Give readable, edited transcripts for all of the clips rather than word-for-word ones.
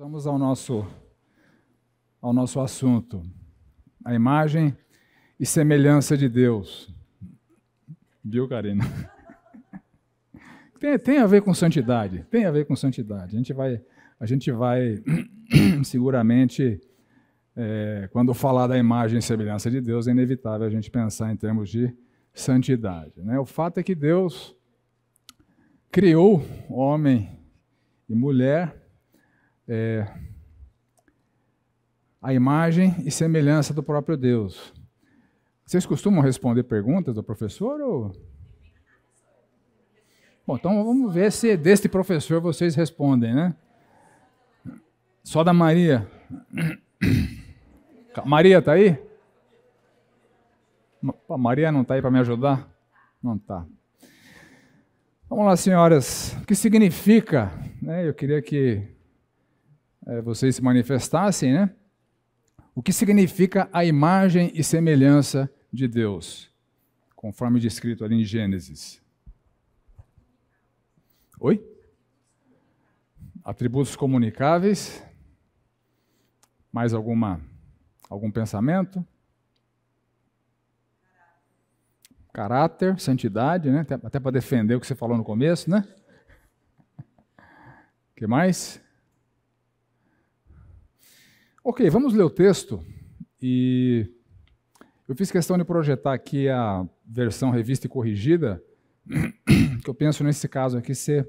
Vamos ao nosso assunto, a imagem e semelhança de Deus. Viu, Karina? Tem a ver com santidade, tem a ver com santidade. A gente vai seguramente, quando falar da imagem e semelhança de Deus, é inevitável a gente pensar em termos de santidade, né? O fato é que Deus criou homem e mulher, a imagem e semelhança do próprio Deus. Vocês costumam responder perguntas do professor? Ou... Bom, então vamos ver se deste professor vocês respondem, né? Só da Maria. Maria está aí? A Maria não está aí para me ajudar? Não está. Vamos lá, senhoras. O que significa, né? Eu queria que vocês se manifestassem, né? O que significa a imagem e semelhança de Deus, conforme descrito ali em Gênesis. Oi? Atributos comunicáveis. Mais algum pensamento? Caráter, santidade, né? Até para defender o que você falou no começo, né? O que mais? Ok, vamos ler o texto. E eu fiz questão de projetar aqui a versão revista e corrigida, que eu penso nesse caso aqui ser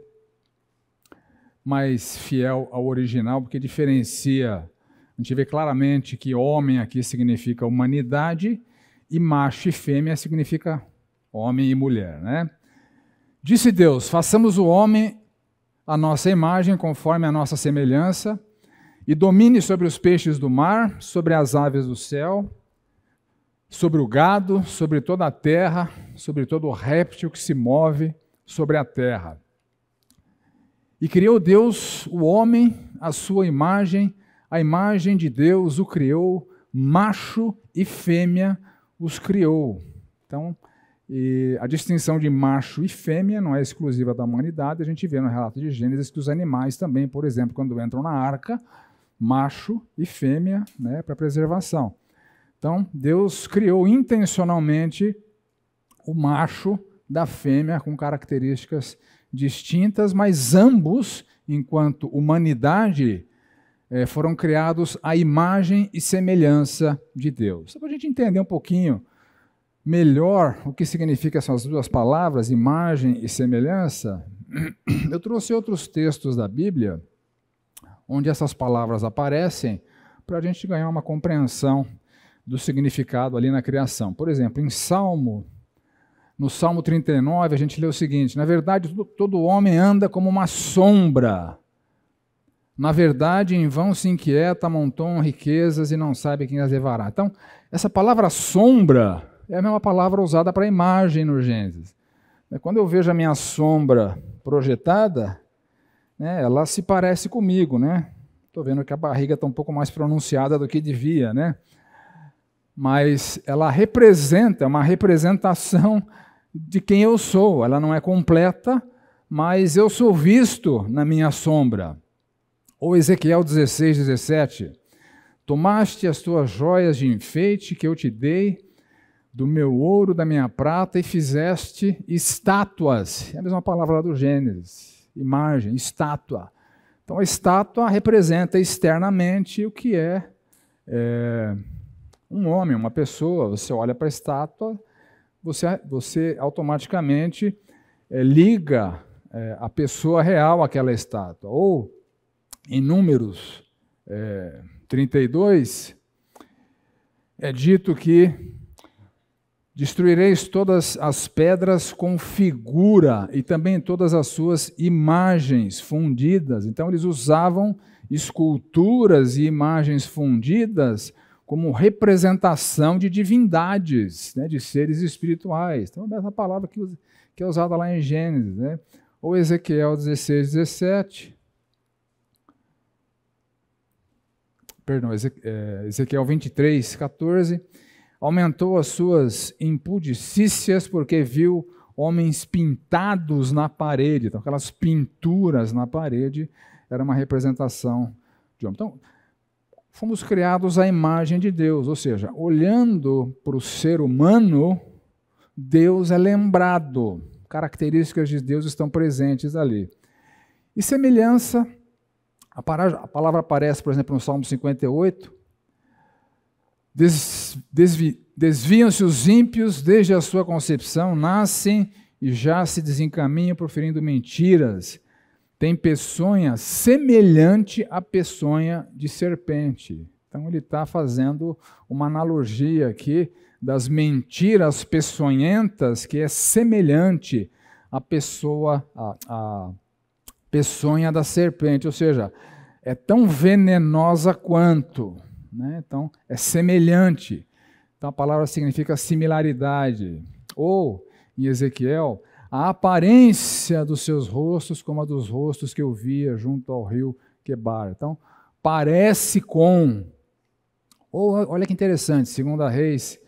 mais fiel ao original, porque diferencia, a gente vê claramente que homem aqui significa humanidade e macho e fêmea significa homem e mulher, né? Disse Deus, façamos o homem a nossa imagem, conforme a nossa semelhança, e domine sobre os peixes do mar, sobre as aves do céu, sobre o gado, sobre toda a terra, sobre todo o réptil que se move sobre a terra. E criou Deus o homem, a sua imagem, a imagem de Deus o criou, macho e fêmea os criou. Então, a distinção de macho e fêmea não é exclusiva da humanidade, a gente vê no relato de Gênesis que os animais também, por exemplo, quando entram na arca, macho e fêmea, né, para preservação. Então, Deus criou intencionalmente o macho da fêmea com características distintas, mas ambos, enquanto humanidade, foram criados à imagem e semelhança de Deus. Só para a gente entender um pouquinho melhor o que significam essas duas palavras, imagem e semelhança, eu trouxe outros textos da Bíblia onde essas palavras aparecem, para a gente ganhar uma compreensão do significado ali na criação. Por exemplo, no Salmo 39, a gente lê o seguinte, na verdade, todo homem anda como uma sombra. Na verdade, em vão se inquieta, amontoam riquezas e não sabe quem as levará. Então, essa palavra sombra é a mesma palavra usada para imagem no Gênesis. Quando eu vejo a minha sombra projetada, né, ela se parece comigo, né? Estou vendo que a barriga está um pouco mais pronunciada do que devia, né? Mas ela representa, uma representação de quem eu sou. Ela não é completa, mas eu sou visto na minha sombra. Ou Ezequiel 16, 17. Tomaste as tuas joias de enfeite que eu te dei, do meu ouro, da minha prata, e fizeste estátuas. É a mesma palavra lá do Gênesis. Imagem, estátua. Então, a estátua representa externamente o que é um homem, uma pessoa. Você olha para a estátua, você automaticamente liga a pessoa real àquela estátua. Ou, em Números 32, é dito que destruireis todas as pedras com figura e também todas as suas imagens fundidas. Então, eles usavam esculturas e imagens fundidas como representação de divindades, né, de seres espirituais. Então, é essa palavra que é usada lá em Gênesis, né? Ou Ezequiel 16, 17. Perdão, Ezequiel 23, 14. Aumentou as suas impudicícias porque viu homens pintados na parede. Então, aquelas pinturas na parede era uma representação de homem. Então, fomos criados à imagem de Deus, ou seja, olhando para o ser humano, Deus é lembrado, características de Deus estão presentes ali. E semelhança, a palavra aparece, por exemplo, no Salmo 58, desviam-se os ímpios desde a sua concepção, nascem e já se desencaminham proferindo mentiras. Tem peçonha semelhante à peçonha de serpente. Então ele está fazendo uma analogia aqui das mentiras peçonhentas, que é semelhante à peçonha da serpente, ou seja, é tão venenosa quanto, né? Então é semelhante. Então a palavra significa similaridade. Ou, em Ezequiel, a aparência dos seus rostos como a dos rostos que eu via junto ao rio Quebar. Então, parece com. Ou, olha que interessante, 2 Reis.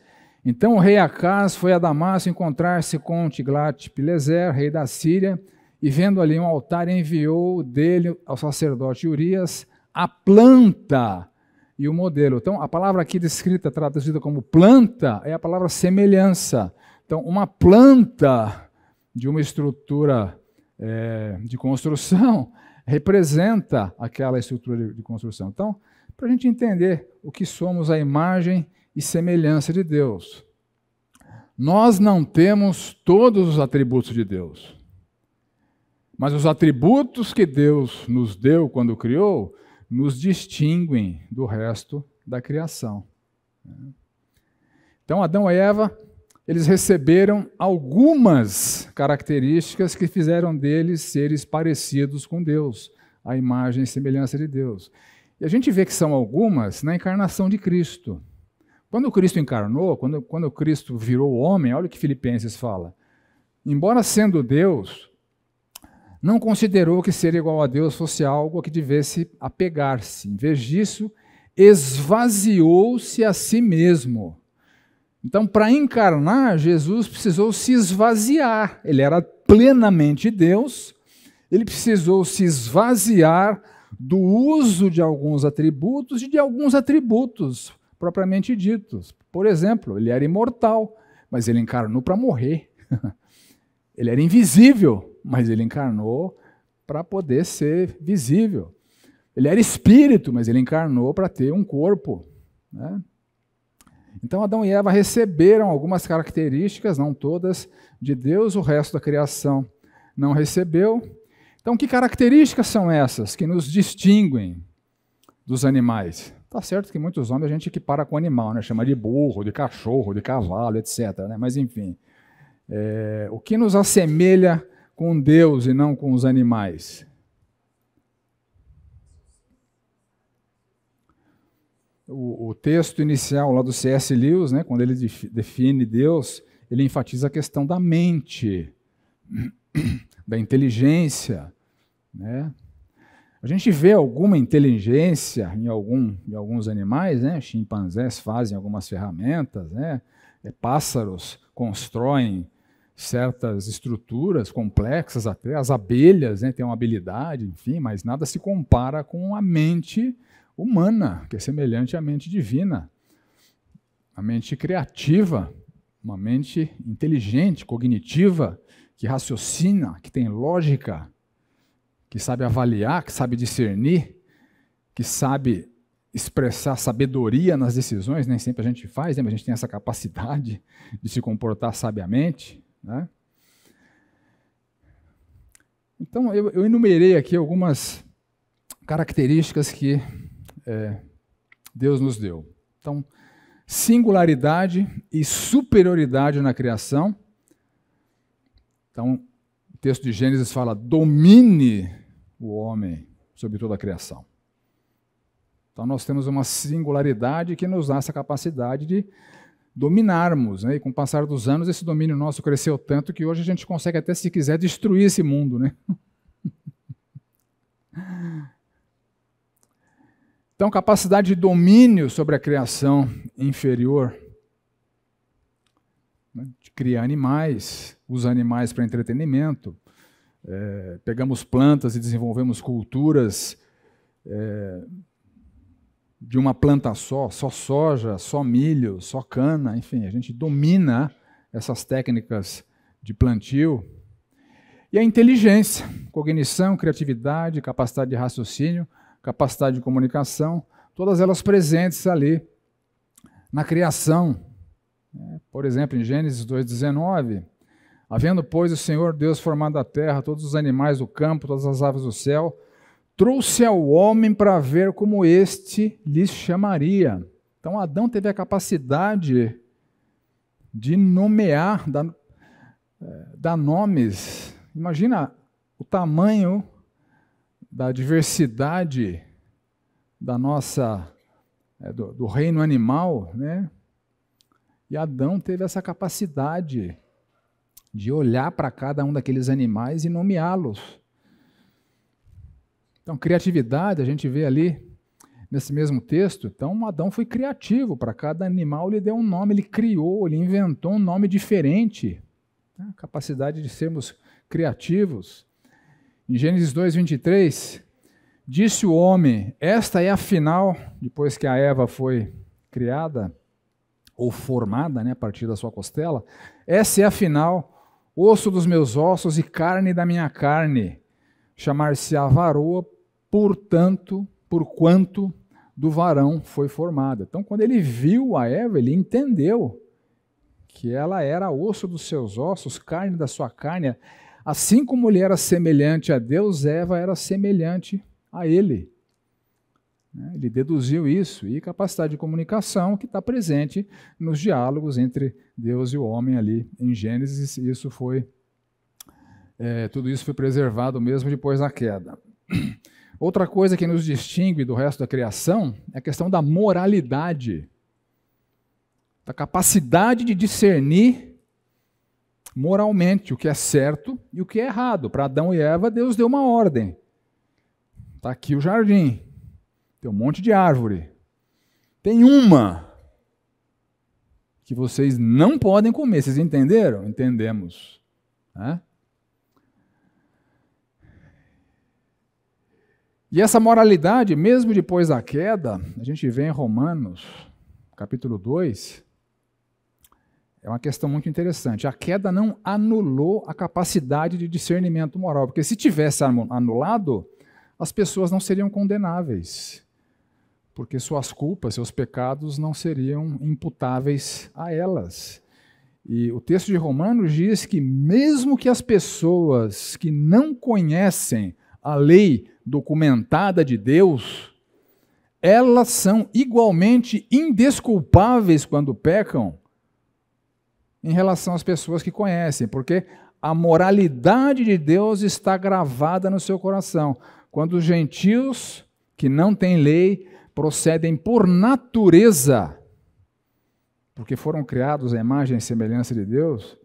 Então o rei Acaz foi a Damasco encontrar-se com Tiglat-Pileser, rei da Síria, e vendo ali um altar, enviou dele ao sacerdote Urias a planta e o modelo. Então, a palavra aqui descrita, traduzida como planta, é a palavra semelhança. Então, uma planta de uma estrutura de construção representa aquela estrutura de construção. Então, para a gente entender o que somos a imagem e semelhança de Deus. Nós não temos todos os atributos de Deus, mas os atributos que Deus nos deu quando criou nos distinguem do resto da criação. Então, Adão e Eva, eles receberam algumas características que fizeram deles seres parecidos com Deus, a imagem e semelhança de Deus. E a gente vê que são algumas na encarnação de Cristo. Quando Cristo encarnou, quando Cristo virou homem, olha o que Filipenses fala. Embora sendo Deus, não considerou que ser igual a Deus fosse algo a que devesse apegar-se. Em vez disso, esvaziou-se a si mesmo. Então, para encarnar, Jesus precisou se esvaziar. Ele era plenamente Deus, ele precisou se esvaziar do uso de alguns atributos e de alguns atributos propriamente ditos. Por exemplo, ele era imortal, mas ele encarnou para morrer. Ele era invisível, mas ele encarnou para poder ser visível. Ele era espírito, mas ele encarnou para ter um corpo, né? Então, Adão e Eva receberam algumas características, não todas, de Deus, o resto da criação não recebeu. Então, que características são essas que nos distinguem dos animais? Tá certo que muitos homens a gente equipara com animal, né? Chama de burro, de cachorro, de cavalo, etc., né? Mas, enfim, o que nos assemelha com Deus e não com os animais? O texto inicial lá do C.S. Lewis, né, quando ele define Deus, ele enfatiza a questão da mente, da inteligência, né? A gente vê alguma inteligência em alguns animais, né? Chimpanzés fazem algumas ferramentas, né? Pássaros constroem certas estruturas complexas, até as abelhas, né, têm uma habilidade, enfim, mas nada se compara com a mente humana, que é semelhante à mente divina, a mente criativa, uma mente inteligente, cognitiva, que raciocina, que tem lógica, que sabe avaliar, que sabe discernir, que sabe expressar sabedoria nas decisões. Nem sempre a gente faz, né? Mas a gente tem essa capacidade de se comportar sabiamente, né? Então, eu enumerei aqui algumas características que Deus nos deu. Então, singularidade e superioridade na criação. Então, o texto de Gênesis fala: domine o homem sobre toda a criação. Então, nós temos uma singularidade que nos dá essa capacidade de dominarmos, né? E com o passar dos anos, esse domínio nosso cresceu tanto que hoje a gente consegue até, se quiser, destruir esse mundo, né? Então, capacidade de domínio sobre a criação inferior, né? De criar animais, usa animais para entretenimento, pegamos plantas e desenvolvemos culturas de uma planta só soja, só milho, só cana, enfim, a gente domina essas técnicas de plantio. E a inteligência, cognição, criatividade, capacidade de raciocínio, capacidade de comunicação, todas elas presentes ali na criação. Por exemplo, em Gênesis 2,19, havendo, pois, o Senhor Deus formado a terra, todos os animais do campo, todas as aves do céu, trouxe ao homem para ver como este lhes chamaria. Então, Adão teve a capacidade de nomear, dar nomes. Imagina o tamanho da diversidade da nossa, do reino animal, né? E Adão teve essa capacidade de olhar para cada um daqueles animais e nomeá-los. Então, criatividade, a gente vê ali, nesse mesmo texto, então Adão foi criativo, para cada animal ele deu um nome, ele criou, ele inventou um nome diferente. A capacidade de sermos criativos. Em Gênesis 2:23, disse o homem, esta é a final, depois que a Eva foi criada, ou formada, né, a partir da sua costela, essa é a final, osso dos meus ossos e carne da minha carne, chamar-se-á varoa, porquanto do varão foi formada. Então, quando ele viu a Eva, ele entendeu que ela era osso dos seus ossos, carne da sua carne. Assim como ele era semelhante a Deus, Eva era semelhante a ele. Ele deduziu isso, e capacidade de comunicação que está presente nos diálogos entre Deus e o homem ali em Gênesis. Isso foi, tudo isso foi preservado mesmo depois da queda. Outra coisa que nos distingue do resto da criação é a questão da moralidade, da capacidade de discernir moralmente o que é certo e o que é errado. Para Adão e Eva, Deus deu uma ordem. Está aqui o jardim, tem um monte de árvore. Tem uma que vocês não podem comer. Vocês entenderam? Entendemos. E essa moralidade, mesmo depois da queda, a gente vê em Romanos, capítulo 2, é uma questão muito interessante. A queda não anulou a capacidade de discernimento moral, porque se tivesse anulado, as pessoas não seriam condenáveis, porque suas culpas, seus pecados não seriam imputáveis a elas. E o texto de Romanos diz que mesmo que as pessoas que não conhecem a lei documentada de Deus, elas são igualmente indesculpáveis quando pecam em relação às pessoas que conhecem, porque a moralidade de Deus está gravada no seu coração. Quando os gentios que não têm lei procedem por natureza, porque foram criados à imagem e semelhança de Deus,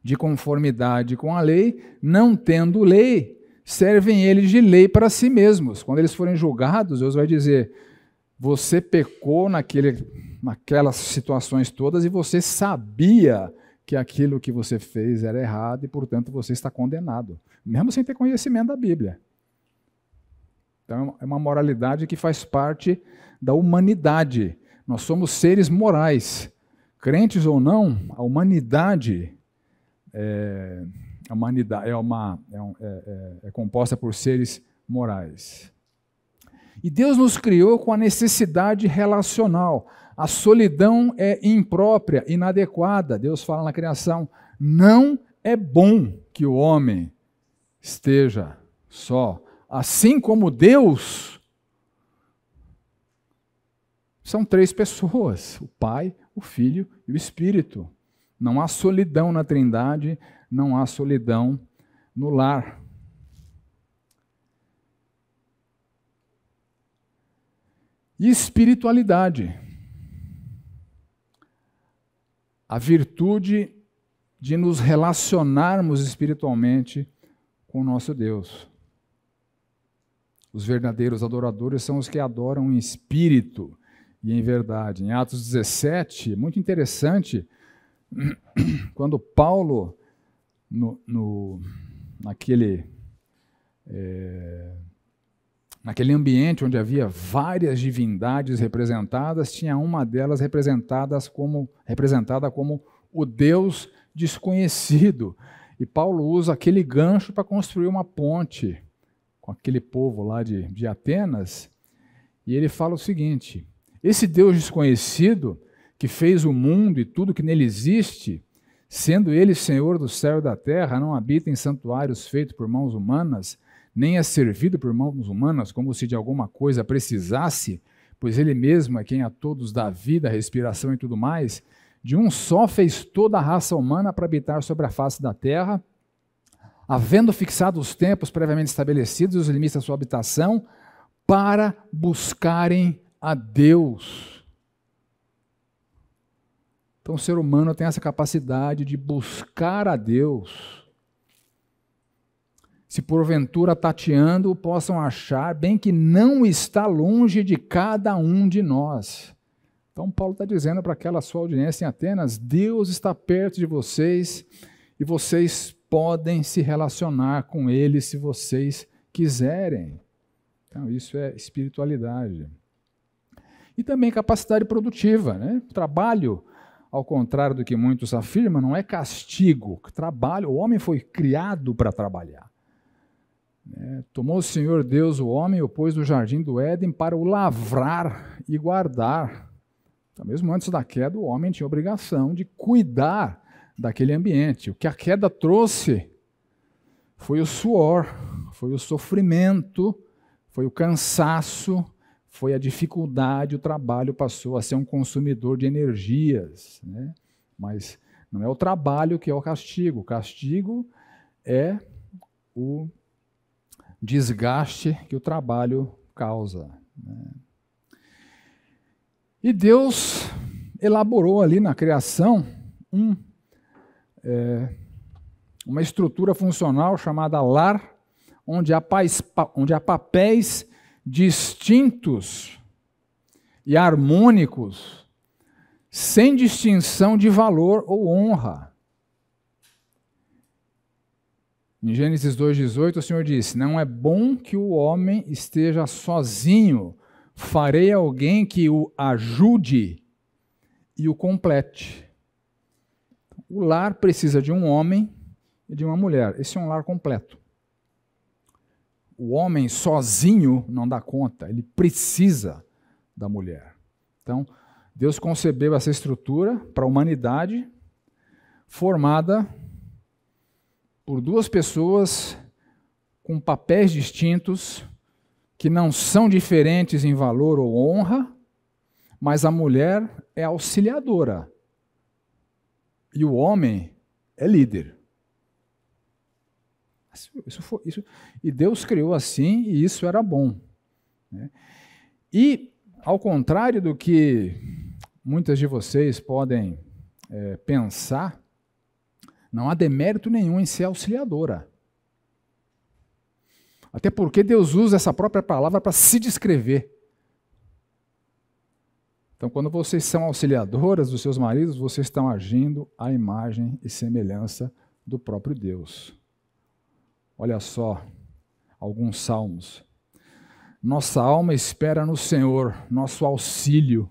de conformidade com a lei, não tendo lei, servem eles de lei para si mesmos. Quando eles forem julgados, Deus vai dizer, você pecou naquelas situações todas e você sabia que aquilo que você fez era errado e, portanto, você está condenado, mesmo sem ter conhecimento da Bíblia. Então, é uma moralidade que faz parte da humanidade. Nós somos seres morais. Crentes ou não, a humanidade é composta por seres morais. E Deus nos criou com a necessidade relacional. A solidão é imprópria, inadequada. Deus fala na criação, não é bom que o homem esteja só. Assim como Deus, são três pessoas, o Pai, o Filho e o Espírito. Não há solidão na Trindade, não há solidão no lar. E espiritualidade. A virtude de nos relacionarmos espiritualmente com o nosso Deus. Os verdadeiros adoradores são os que adoram em espírito e em verdade. Em Atos 17, muito interessante, quando Paulo, naquele ambiente onde havia várias divindades representadas, tinha uma delas representada como o Deus desconhecido. E Paulo usa aquele gancho para construir uma ponte com aquele povo lá de Atenas, e ele fala o seguinte: esse Deus desconhecido, que fez o mundo e tudo que nele existe, sendo ele Senhor do céu e da terra, não habita em santuários feitos por mãos humanas, nem é servido por mãos humanas como se de alguma coisa precisasse, pois ele mesmo é quem a todos dá vida, respiração e tudo mais. De um só fez toda a raça humana para habitar sobre a face da terra, havendo fixado os tempos previamente estabelecidos e os limites da sua habitação, para buscarem a Deus. Então o ser humano tem essa capacidade de buscar a Deus. Se porventura tateando, possam achar, bem que não está longe de cada um de nós. Então Paulo está dizendo para aquela sua audiência em Atenas: Deus está perto de vocês e vocês podem se relacionar com Ele se vocês quiserem. Então isso é espiritualidade. E também capacidade produtiva, né? Trabalho, ao contrário do que muitos afirmam, não é castigo. Trabalho, o homem foi criado para trabalhar. Tomou o Senhor Deus o homem e o pôs no jardim do Éden para o lavrar e guardar. Então, mesmo antes da queda, o homem tinha a obrigação de cuidar daquele ambiente. O que a queda trouxe foi o suor, foi o sofrimento, foi o cansaço, foi a dificuldade, o trabalho passou a ser um consumidor de energias, né? Mas não é o trabalho que é o castigo. O castigo é o desgaste que o trabalho causa, né? E Deus elaborou ali na criação uma estrutura funcional chamada lar, onde há papéis distintos e harmônicos, sem distinção de valor ou honra. Em Gênesis 2,18, o Senhor disse: não é bom que o homem esteja sozinho, farei alguém que o ajude e o complete. O lar precisa de um homem e de uma mulher. Esse é um lar completo. O homem sozinho não dá conta, ele precisa da mulher. Então, Deus concebeu essa estrutura para a humanidade, formada por duas pessoas com papéis distintos, que não são diferentes em valor ou honra, mas a mulher é auxiliadora e o homem é líder. E Deus criou assim, e isso era bom, né? E, ao contrário do que muitas de vocês podem pensar, não há demérito nenhum em ser auxiliadora. Até porque Deus usa essa própria palavra para se descrever. Então, quando vocês são auxiliadoras dos seus maridos, vocês estão agindo à imagem e semelhança do próprio Deus. Olha só alguns salmos. Nossa alma espera no Senhor, nosso auxílio.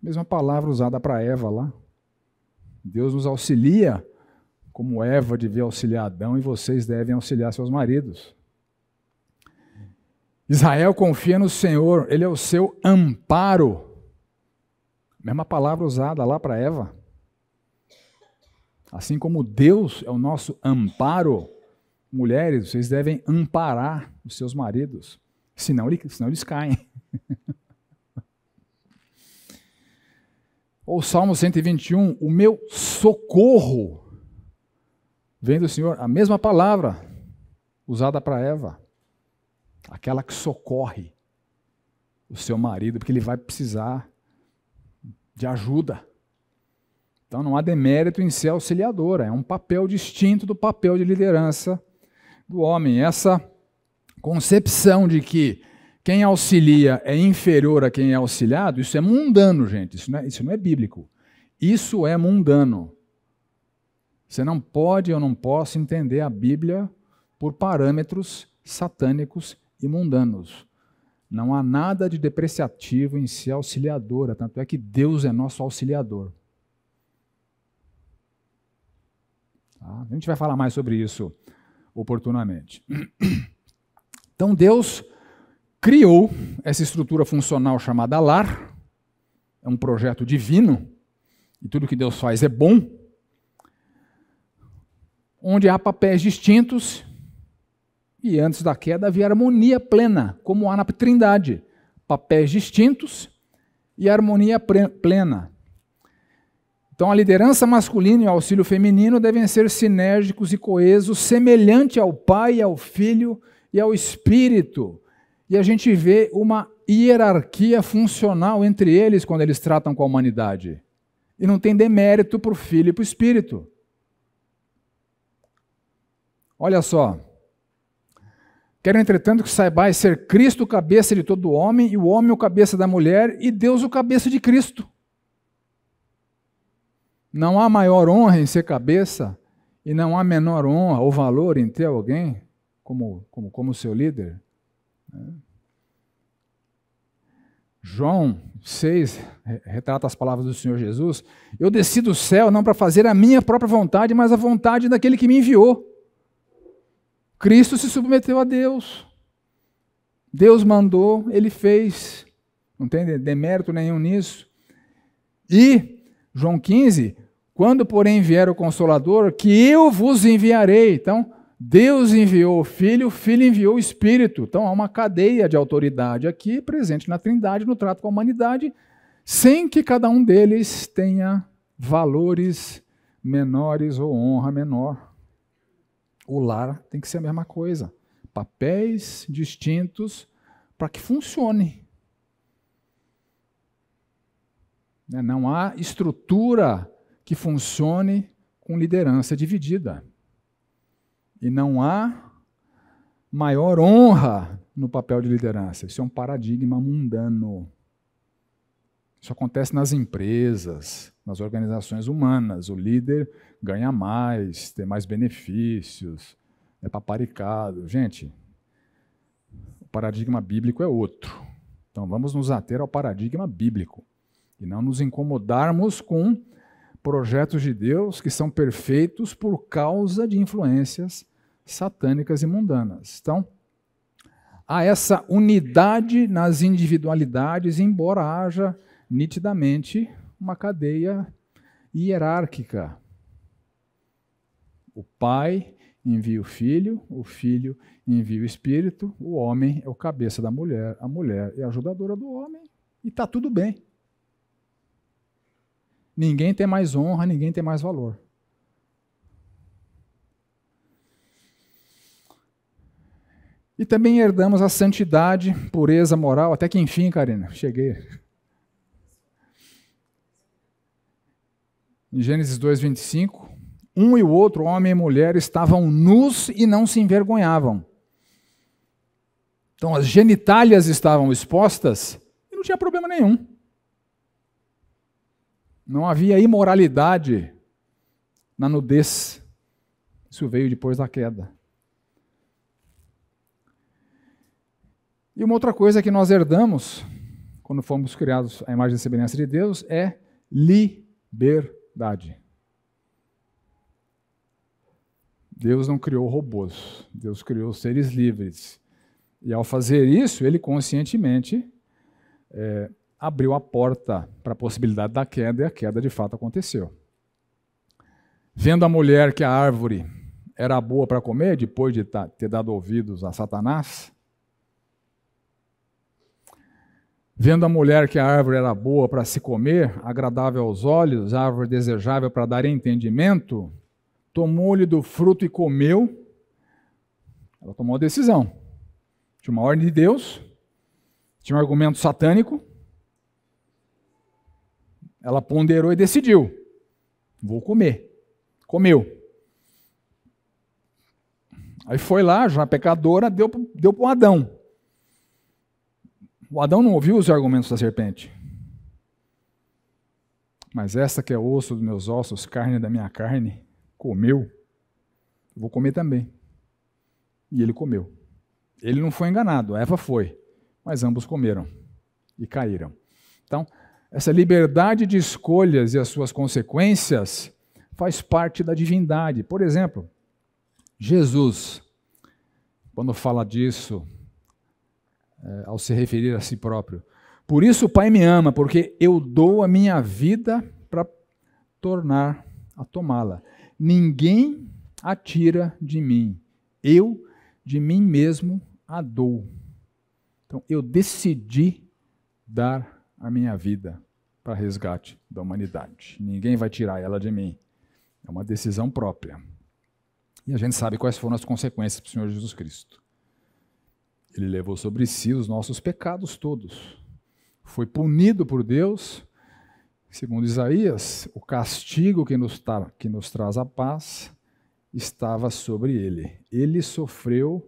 Mesma palavra usada para Eva lá. Deus nos auxilia, como Eva devia auxiliar Adão, e vocês devem auxiliar seus maridos. Israel confia no Senhor, Ele é o seu amparo. Mesma palavra usada lá para Eva. Assim como Deus é o nosso amparo, mulheres, vocês devem amparar os seus maridos, senão eles caem. Ou Salmo 121, o meu socorro vem do Senhor, a mesma palavra usada para Eva, aquela que socorre o seu marido, porque ele vai precisar de ajuda. Então não há demérito em ser auxiliadora, é um papel distinto do papel de liderança do homem. Essa concepção de que quem auxilia é inferior a quem é auxiliado, isso é mundano, gente, isso não é bíblico. Isso é mundano. Você não pode, eu não posso entender a Bíblia por parâmetros satânicos e mundanos. Não há nada de depreciativo em ser auxiliadora, tanto é que Deus é nosso auxiliador. Tá? A gente vai falar mais sobre isso oportunamente. Então Deus criou essa estrutura funcional chamada lar, é um projeto divino, e tudo que Deus faz é bom, onde há papéis distintos, e antes da queda havia harmonia plena, como há na Trindade. Papéis distintos e harmonia plena. Então a liderança masculina e o auxílio feminino devem ser sinérgicos e coesos, semelhante ao Pai, ao Filho e ao Espírito. E a gente vê uma hierarquia funcional entre eles quando eles tratam com a humanidade. E não tem demérito para o Filho e para o Espírito. Olha só. Quero, entretanto, que saibais ser Cristo o cabeça de todo homem, e o homem o cabeça da mulher, e Deus o cabeça de Cristo. Não há maior honra em ser cabeça, e não há menor honra ou valor em ter alguém como seu líder. João 6 retrata as palavras do Senhor Jesus. Eu desci do céu não para fazer a minha própria vontade, mas a vontade daquele que me enviou. Cristo se submeteu a Deus. Deus mandou, ele fez. Não tem demérito nenhum nisso. E, João 15, quando, porém, vier o Consolador, que eu vos enviarei. Então, Deus enviou o Filho enviou o Espírito. Então, há uma cadeia de autoridade aqui, presente na Trindade, no trato com a humanidade, sem que cada um deles tenha valores menores ou honra menor. O lar tem que ser a mesma coisa. Papéis distintos para que funcione. Não há estrutura que funcione com liderança dividida. E não há maior honra no papel de liderança. Isso é um paradigma mundano. Isso acontece nas empresas, nas organizações humanas. O líder ganha mais, tem mais benefícios, é paparicado. Gente, o paradigma bíblico é outro. Então vamos nos ater ao paradigma bíblico e não nos incomodarmos com projetos de Deus que são perfeitos por causa de influências satânicas e mundanas. Então, há essa unidade nas individualidades, embora haja nitidamente uma cadeia hierárquica. O Pai envia o Filho envia o Espírito, o homem é o cabeça da mulher, a mulher é a ajudadora do homem, e está tudo bem. Ninguém tem mais honra, ninguém tem mais valor. E também herdamos a santidade, pureza moral, até que enfim, Karina, cheguei. Em Gênesis 2:25, um e o outro, homem e mulher, estavam nus e não se envergonhavam. Então as genitálias estavam expostas e não tinha problema nenhum. Não havia imoralidade na nudez. Isso veio depois da queda. E uma outra coisa que nós herdamos, quando fomos criados à imagem e semelhança de Deus, é liberdade. Deus não criou robôs, Deus criou seres livres. E ao fazer isso, ele conscientemente abriu a porta para a possibilidade da queda, e a queda de fato aconteceu. Vendo a mulher que a árvore era boa para comer, depois de ter dado ouvidos a Satanás, vendo a mulher que a árvore era boa para se comer, agradável aos olhos, árvore desejável para dar entendimento, tomou-lhe do fruto e comeu. Ela tomou a decisão. Tinha uma ordem de Deus, tinha um argumento satânico, ela ponderou e decidiu. Vou comer. Comeu. Aí foi lá, já pecadora, deu para o Adão. O Adão não ouviu os argumentos da serpente. Mas essa que é osso dos meus ossos, carne da minha carne, comeu. Eu vou comer também. E ele comeu. Ele não foi enganado, Eva foi, mas ambos comeram e caíram. Então, essa liberdade de escolhas e as suas consequências faz parte da divindade. Por exemplo, Jesus, quando fala disso, ao se referir a si próprio, por isso o Pai me ama, porque eu dou a minha vida para tornar a tomá-la. Ninguém a tira de mim, eu de mim mesmo a dou. Então, eu decidi dar a minha vida para resgate da humanidade. Ninguém vai tirar ela de mim. É uma decisão própria. E a gente sabe quais foram as consequências para o Senhor Jesus Cristo. Ele levou sobre si os nossos pecados todos. Foi punido por Deus. Segundo Isaías, o castigo que nos traz a paz estava sobre ele. Ele sofreu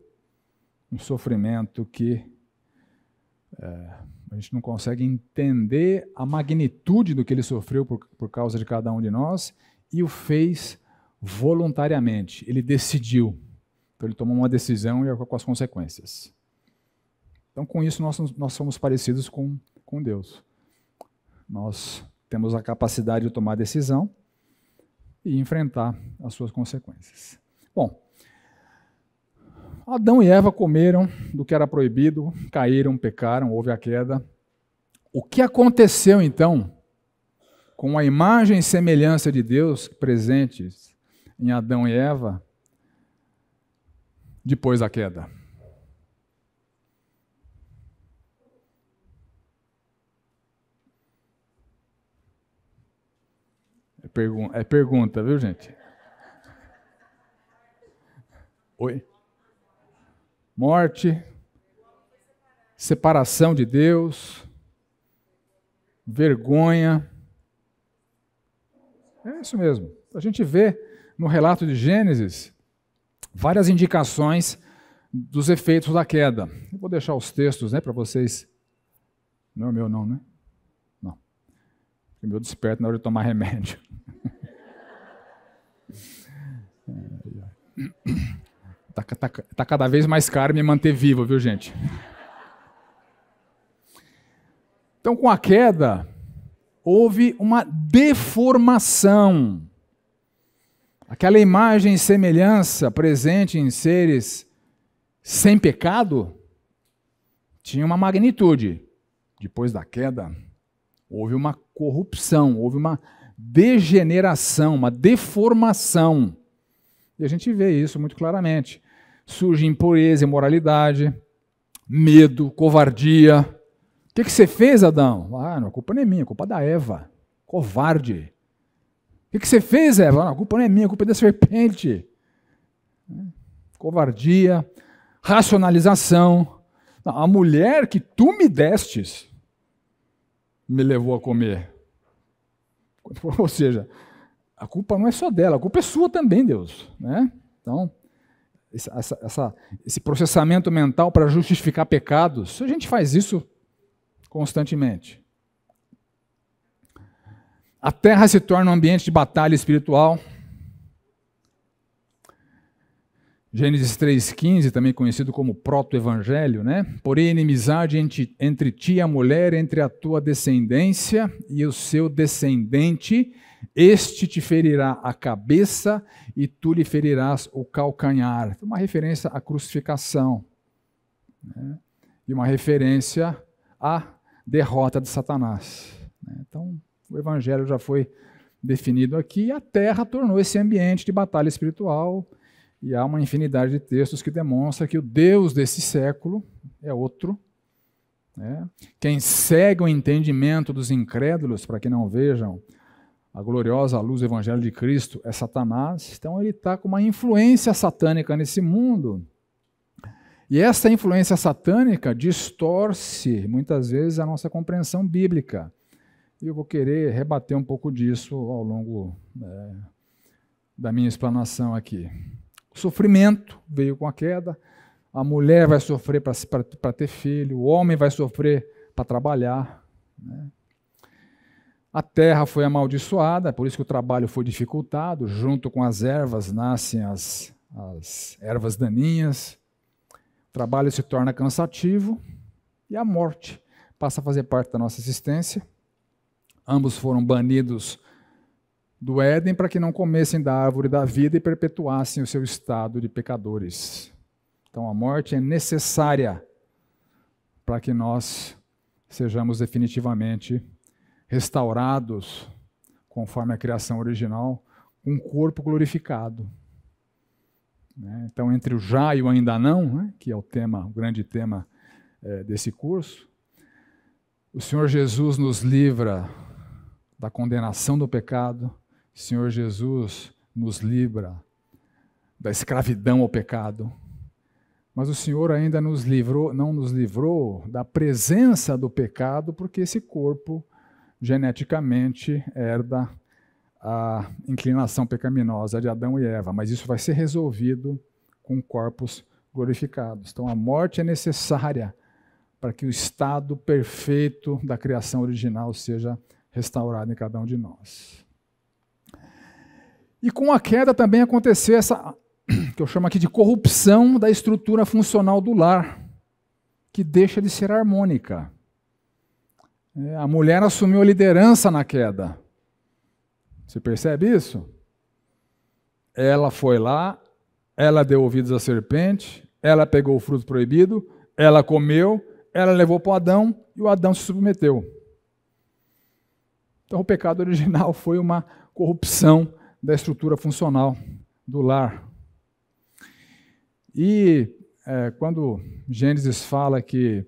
um sofrimento que a gente não consegue entender a magnitude do que ele sofreu por causa de cada um de nós, e o fez voluntariamente. Ele decidiu. Então ele tomou uma decisão e com as consequências. Então com isso nós somos parecidos com Deus. Nós temos a capacidade de tomar decisão e enfrentar as suas consequências. Bom, Adão e Eva comeram do que era proibido, caíram, pecaram, houve a queda. O que aconteceu então com a imagem e semelhança de Deus presentes em Adão e Eva depois da queda? É pergunta, viu, gente? Oi? Morte, separação de Deus, vergonha. É isso mesmo. A gente vê no relato de Gênesis várias indicações dos efeitos da queda. Eu vou deixar os textos, para vocês. Não é o meu não, né? Não. O meu desperta na hora de tomar remédio. Tá cada vez mais caro me manter vivo, viu, gente? Então, com a queda, houve uma deformação. Aquela imagem e semelhança presente em seres sem pecado tinha uma magnitude. Depois da queda, houve uma corrupção, houve uma degeneração, uma deformação. E a gente vê isso muito claramente. Surge impureza, imoralidade, medo, covardia. O que você fez, Adão? Não, a culpa não é minha, a culpa é da Eva. Covarde. O que você fez, Eva? Não, a culpa não é minha, a culpa é da serpente. Covardia, racionalização. Não, a mulher que tu me destes me levou a comer. Ou seja, a culpa não é só dela, a culpa é sua também, Deus. Né? Então, esse processamento mental para justificar pecados, a gente faz isso constantemente. A terra se torna um ambiente de batalha espiritual. Gênesis 3,15, também conhecido como proto-evangelho, né? Porém, inimizade entre ti e a mulher, entre a tua descendência e o seu descendente, este te ferirá a cabeça e tu lhe ferirás o calcanhar. Uma referência à crucificação, né? E uma referência à derrota de Satanás. Então, o evangelho já foi definido aqui e a terra tornou esse ambiente de batalha espiritual. E há uma infinidade de textos que demonstram que o Deus desse século é outro. Né? Quem segue o entendimento dos incrédulos, para que não vejam a gloriosa luz do Evangelho de Cristo, é Satanás. Então ele está com uma influência satânica nesse mundo. E essa influência satânica distorce, muitas vezes, a nossa compreensão bíblica. E eu vou querer rebater um pouco disso ao longo da minha explanação aqui. O sofrimento veio com a queda, a mulher vai sofrer para ter filho, o homem vai sofrer para trabalhar. Né? A terra foi amaldiçoada, por isso que o trabalho foi dificultado, junto com as ervas nascem as ervas daninhas. trabalho se torna cansativo e a morte passa a fazer parte da nossa existência. Ambos foram banidos do Éden para que não comessem da árvore da vida e perpetuassem o seu estado de pecadores. Então a morte é necessária para que nós sejamos definitivamente restaurados, conforme a criação original, com um corpo glorificado. Então, entre o já e o ainda não, que é o grande tema desse curso, o Senhor Jesus nos livra da condenação do pecado, o Senhor Jesus nos livra da escravidão ao pecado, mas o Senhor ainda não nos livrou da presença do pecado, porque esse corpo geneticamente herda a inclinação pecaminosa de Adão e Eva, mas isso vai ser resolvido com corpos glorificados. Então a morte é necessária para que o estado perfeito da criação original seja restaurado em cada um de nós. E com a queda também aconteceu essa, que eu chamo aqui de corrupção da estrutura funcional do lar, que deixa de ser harmônica. A mulher assumiu a liderança na queda. Você percebe isso? Ela foi lá, ela deu ouvidos à serpente, ela pegou o fruto proibido, ela comeu, ela levou para o Adão e o Adão se submeteu. Então o pecado original foi uma corrupção da estrutura funcional do lar. E quando Gênesis fala que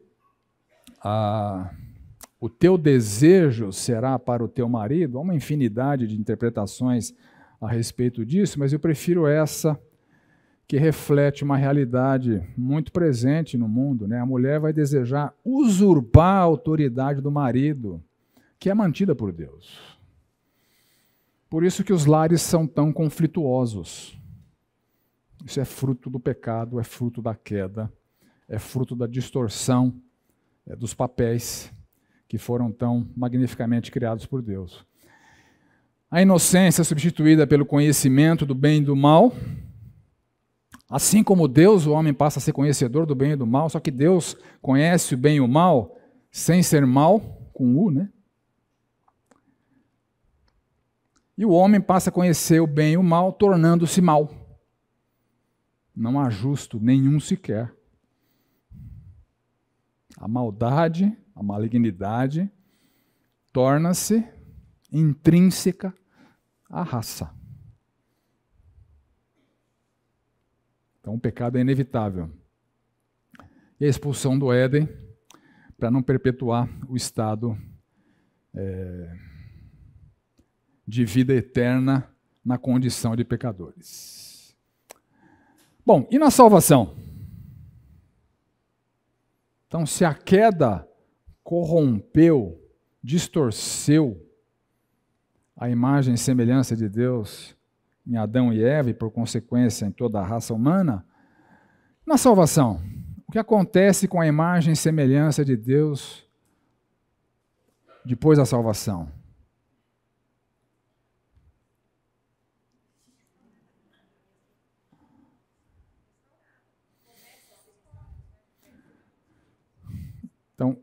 o teu desejo será para o teu marido, há uma infinidade de interpretações a respeito disso, mas eu prefiro essa, que reflete uma realidade muito presente no mundo. A mulher vai desejar usurpar a autoridade do marido, que é mantida por Deus. Por isso que os lares são tão conflituosos. Isso é fruto do pecado, é fruto da queda, é fruto da distorção dos papéis que foram tão magnificamente criados por Deus. A inocência substituída pelo conhecimento do bem e do mal. Assim como Deus, o homem passa a ser conhecedor do bem e do mal, só que Deus conhece o bem e o mal sem ser mal, com U, E o homem passa a conhecer o bem e o mal, tornando-se mal. Não há justo nenhum sequer. A maldade, a malignidade, torna-se intrínseca à raça. Então o pecado é inevitável. E a expulsão do Éden, para não perpetuar o estado de vida eterna na condição de pecadores. Bom, e na salvação? Então, se a queda corrompeu, distorceu a imagem e semelhança de Deus em Adão e Eva e, por consequência, em toda a raça humana, na salvação, o que acontece com a imagem e semelhança de Deus depois da salvação? Então,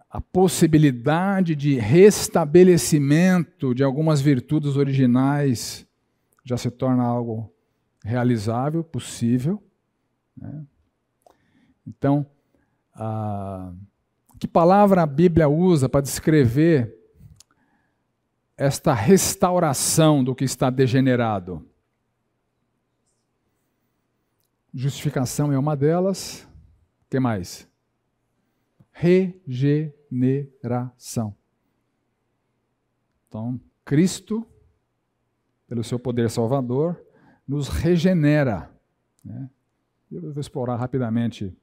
a possibilidade de restabelecimento de algumas virtudes originais já se torna algo realizável, possível. Então, que palavra a Bíblia usa para descrever esta restauração do que está degenerado? Justificação é uma delas. O que mais? Regeneração. Então, Cristo, pelo seu poder salvador, nos regenera. Eu vou explorar rapidamente.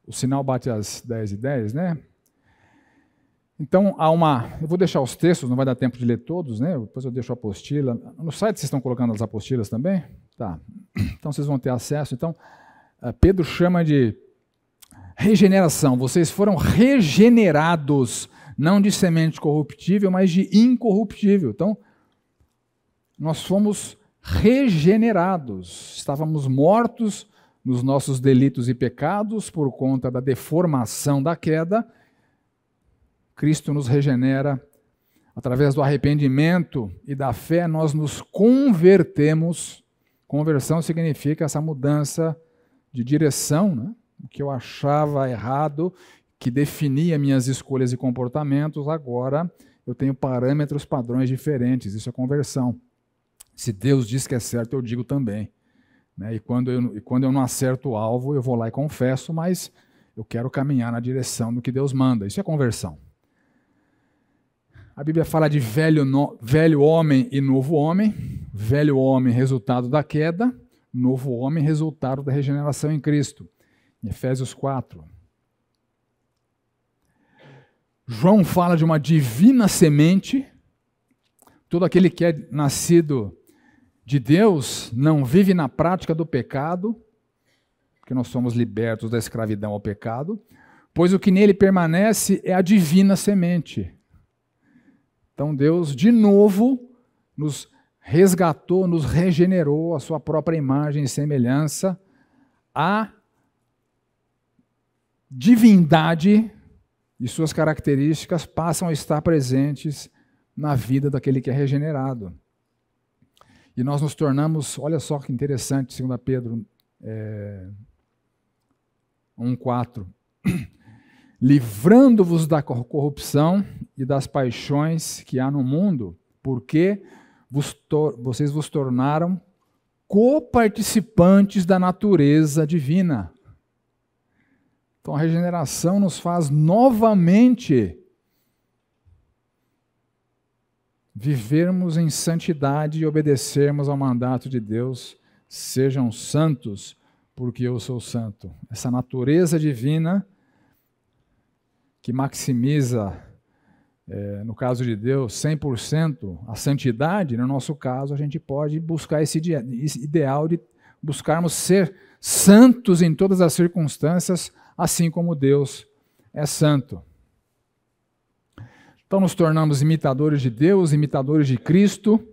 O sinal bate às 10h10, Então, eu vou deixar os textos, não vai dar tempo de ler todos, Depois eu deixo a apostila. No site vocês estão colocando as apostilas também? Tá. Então vocês vão ter acesso. Então, Pedro chama de regeneração. Vocês foram regenerados, não de semente corruptível, mas de incorruptível. Então, nós fomos regenerados. Estávamos mortos nos nossos delitos e pecados, por conta da deformação da queda, Cristo nos regenera. Através do arrependimento e da fé, nós nos convertemos. Conversão significa essa mudança de direção, né? O que eu achava errado, que definia minhas escolhas e comportamentos, agora eu tenho parâmetros, padrões diferentes. Isso é conversão. Se Deus diz que é certo, eu digo também. Né? E quando eu não acerto o alvo, eu vou lá e confesso, mas eu quero caminhar na direção do que Deus manda. Isso é conversão. A Bíblia fala de velho homem e novo homem. Velho homem, resultado da queda. Novo homem, resultado da regeneração em Cristo. Em Efésios 4. João fala de uma divina semente. Todo aquele que é nascido de Deus não vive na prática do pecado, porque nós somos libertos da escravidão ao pecado, pois o que nele permanece é a divina semente. Então Deus, de novo, nos resgatou, nos regenerou a sua própria imagem e semelhança. A divindade e suas características passam a estar presentes na vida daquele que é regenerado. E nós nos tornamos, olha só que interessante, 2 Pedro 1,4, livrando-vos da corrupção e das paixões que há no mundo, porque vocês vos tornaram coparticipantes da natureza divina. Então a regeneração nos faz novamente vivermos em santidade e obedecermos ao mandato de Deus. Sejam santos, porque eu sou santo. Essa natureza divina que maximiza, no caso de Deus, 100% a santidade, no nosso caso, a gente pode buscar esse ideal de buscarmos ser santos em todas as circunstâncias, assim como Deus é santo. Então nos tornamos imitadores de Deus, imitadores de Cristo.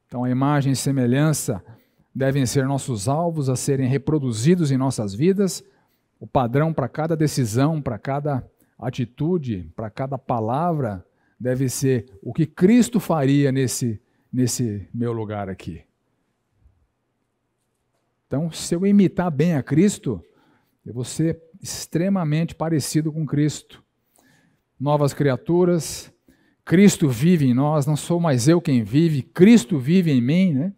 Então a imagem e semelhança devem ser nossos alvos a serem reproduzidos em nossas vidas. O padrão para cada decisão, para cada atitude, para cada palavra, deve ser o que Cristo faria nesse meu lugar aqui. Então, se eu imitar bem a Cristo, eu vou ser extremamente parecido com Cristo. Novas criaturas, Cristo vive em nós, não sou mais eu quem vive, Cristo vive em mim, né?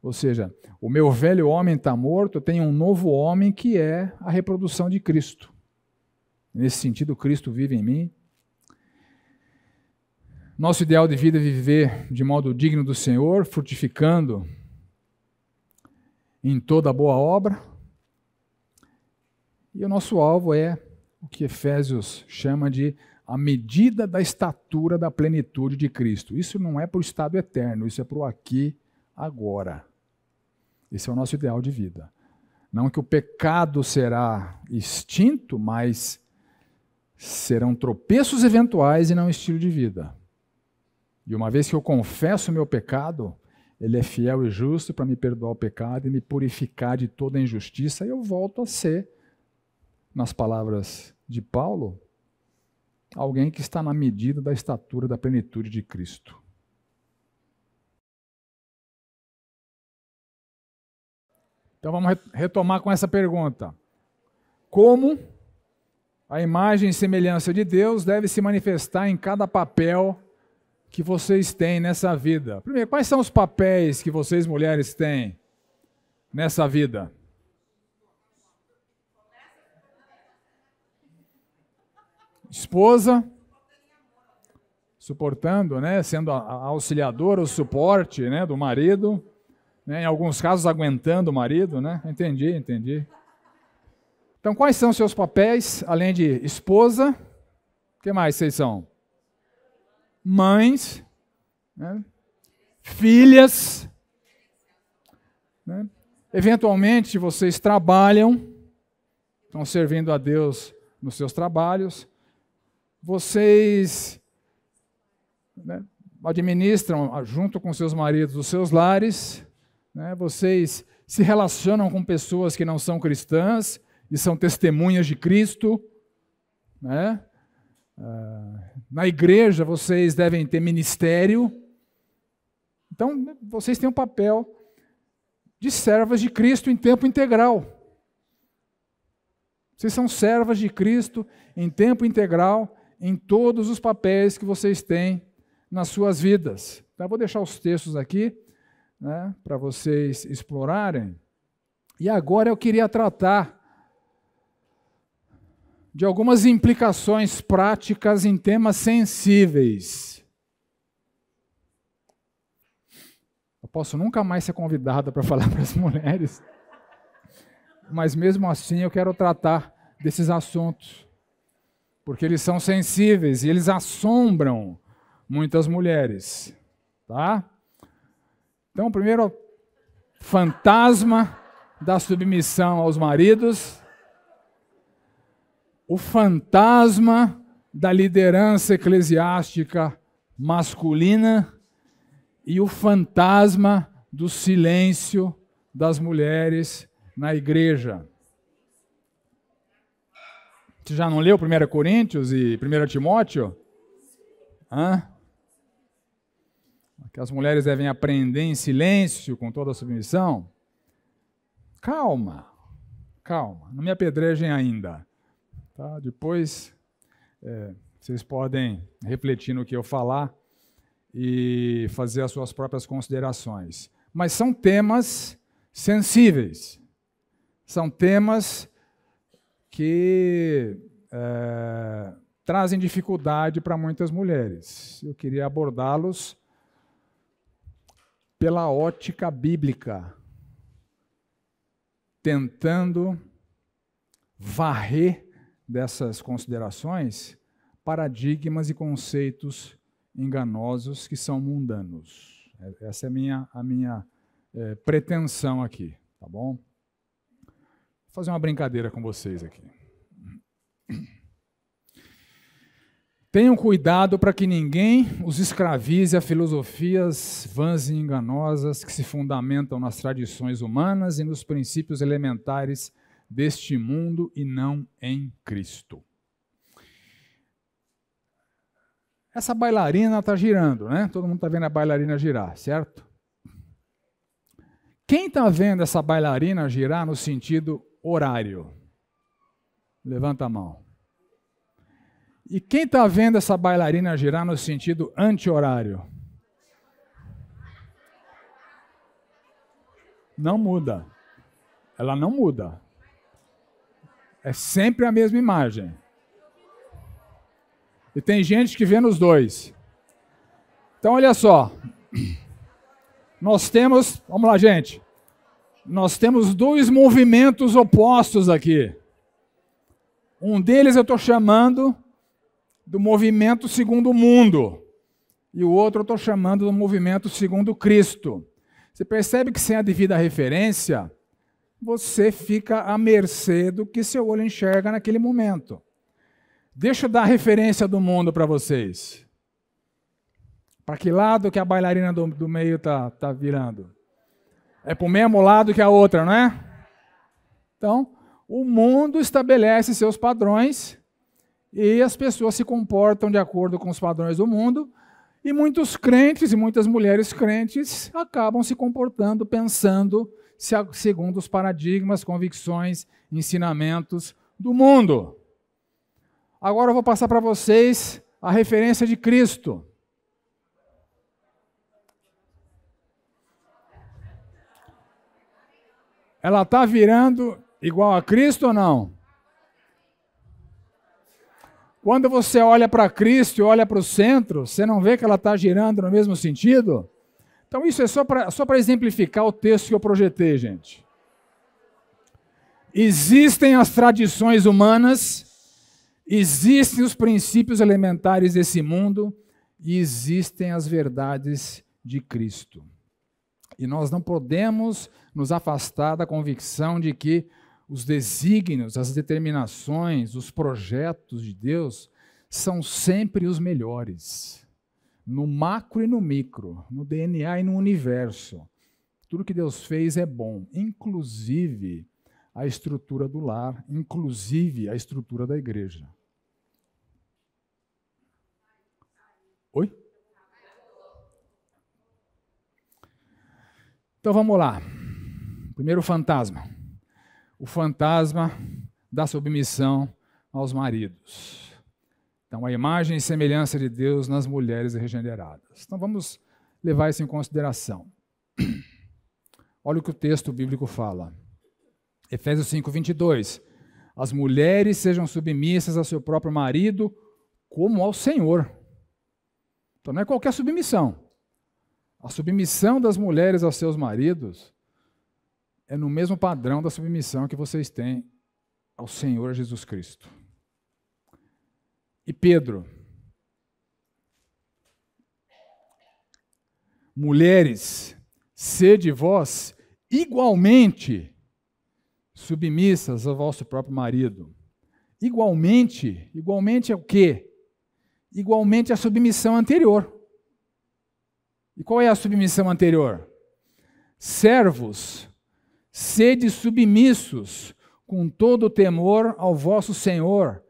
Ou seja, o meu velho homem está morto, eu tenho um novo homem que é a reprodução de Cristo. Nesse sentido, Cristo vive em mim. Nosso ideal de vida é viver de modo digno do Senhor, frutificando em toda boa obra. E o nosso alvo é o que Efésios chama de a medida da estatura da plenitude de Cristo. Isso não é para o estado eterno, isso é para o aqui, agora. Esse é o nosso ideal de vida. Não que o pecado será extinto, mas serão tropeços eventuais e não estilo de vida. E uma vez que eu confesso o meu pecado, Ele é fiel e justo para me perdoar o pecado e me purificar de toda a injustiça, e eu volto a ser, nas palavras de Paulo, alguém que está na medida da estatura da plenitude de Cristo. Então vamos retomar com essa pergunta. Como a imagem e semelhança de Deus deve se manifestar em cada papel que vocês têm nessa vida? Primeiro, quais são os papéis que vocês mulheres têm nessa vida? Esposa, suportando, né, sendo a auxiliadora, o suporte, né, do marido, né, em alguns casos aguentando o marido, né? Entendi. Então, quais são os seus papéis, além de esposa? O que mais vocês são? Mães, né? Filhas, né? Eventualmente vocês trabalham, estão servindo a Deus nos seus trabalhos. Vocês, né, administram junto com seus maridos os seus lares, né? Vocês se relacionam com pessoas que não são cristãs e são testemunhas de Cristo, né? Na igreja vocês devem ter ministério. Então, vocês têm um papel de servas de Cristo em tempo integral. Vocês são servas de Cristo em tempo integral em todos os papéis que vocês têm nas suas vidas. Então, eu vou deixar os textos aqui, né, para vocês explorarem. E agora eu queria tratar de algumas implicações práticas em temas sensíveis. Eu posso nunca mais ser convidada para falar para as mulheres, mas mesmo assim eu quero tratar desses assuntos, porque eles são sensíveis e eles assombram muitas mulheres, tá? Então, primeiro, fantasma da submissão aos maridos, o fantasma da liderança eclesiástica masculina e o fantasma do silêncio das mulheres na igreja. Você já não leu 1 Coríntios e 1 Timóteo? Que as mulheres devem aprender em silêncio, com toda a submissão? Calma, calma, não me apedrejem ainda. Tá? Depois vocês podem refletir no que eu falar e fazer as suas próprias considerações. Mas são temas sensíveis. São temas que trazem dificuldade para muitas mulheres. Eu queria abordá-los pela ótica bíblica, tentando varrer dessas considerações paradigmas e conceitos enganosos que são mundanos. Essa é a minha pretensão aqui, tá bom? Vou fazer uma brincadeira com vocês aqui. Tenham cuidado para que ninguém os escravize a filosofias vãs e enganosas que se fundamentam nas tradições humanas e nos princípios elementares deste mundo e não em Cristo. Essa bailarina está girando, né? Todo mundo está vendo a bailarina girar, certo? Quem está vendo essa bailarina girar no sentido horário? Levanta a mão. E quem está vendo essa bailarina girar no sentido anti-horário? Não muda. Ela não muda. É sempre a mesma imagem. E tem gente que vê nos dois. Então, olha só. Nós temos, vamos lá, gente. Nós temos dois movimentos opostos aqui. Um deles eu estou chamando do movimento segundo o mundo. E o outro eu estou chamando do movimento segundo Cristo. Você percebe que sem a devida referência, você fica à mercê do que seu olho enxerga naquele momento. Deixa eu dar a referência do mundo para vocês. Para que lado que a bailarina do meio tá virando? É para o mesmo lado que a outra, não é? Então, o mundo estabelece seus padrões e as pessoas se comportam de acordo com os padrões do mundo, e muitos crentes e muitas mulheres crentes acabam se comportando, pensando segundo os paradigmas, convicções, ensinamentos do mundo. Agora eu vou passar para vocês a referência de Cristo. Ela está virando igual a Cristo ou não? Quando você olha para Cristo e olha para o centro, você não vê que ela está girando no mesmo sentido? Então isso é só para exemplificar o texto que eu projetei, gente. Existem as tradições humanas, existem os princípios elementares desse mundo e existem as verdades de Cristo. E nós não podemos nos afastar da convicção de que os desígnios, as determinações, os projetos de Deus são sempre os melhores. No macro e no micro, no DNA e no universo. Tudo que Deus fez é bom, inclusive a estrutura do lar, inclusive a estrutura da igreja. Oi? Então vamos lá. Primeiro fantasma. O fantasma da submissão aos maridos. Então, a imagem e semelhança de Deus nas mulheres regeneradas. Então, vamos levar isso em consideração. Olha o que o texto bíblico fala. Efésios 5:22. As mulheres sejam submissas ao seu próprio marido como ao Senhor. Então, não é qualquer submissão. A submissão das mulheres aos seus maridos é no mesmo padrão da submissão que vocês têm ao Senhor Jesus Cristo. E Pedro, mulheres, sede vós igualmente submissas ao vosso próprio marido. Igualmente é o quê? Igualmente a submissão anterior. E qual é a submissão anterior? Servos, sede submissos, com todo o temor ao vosso Senhor,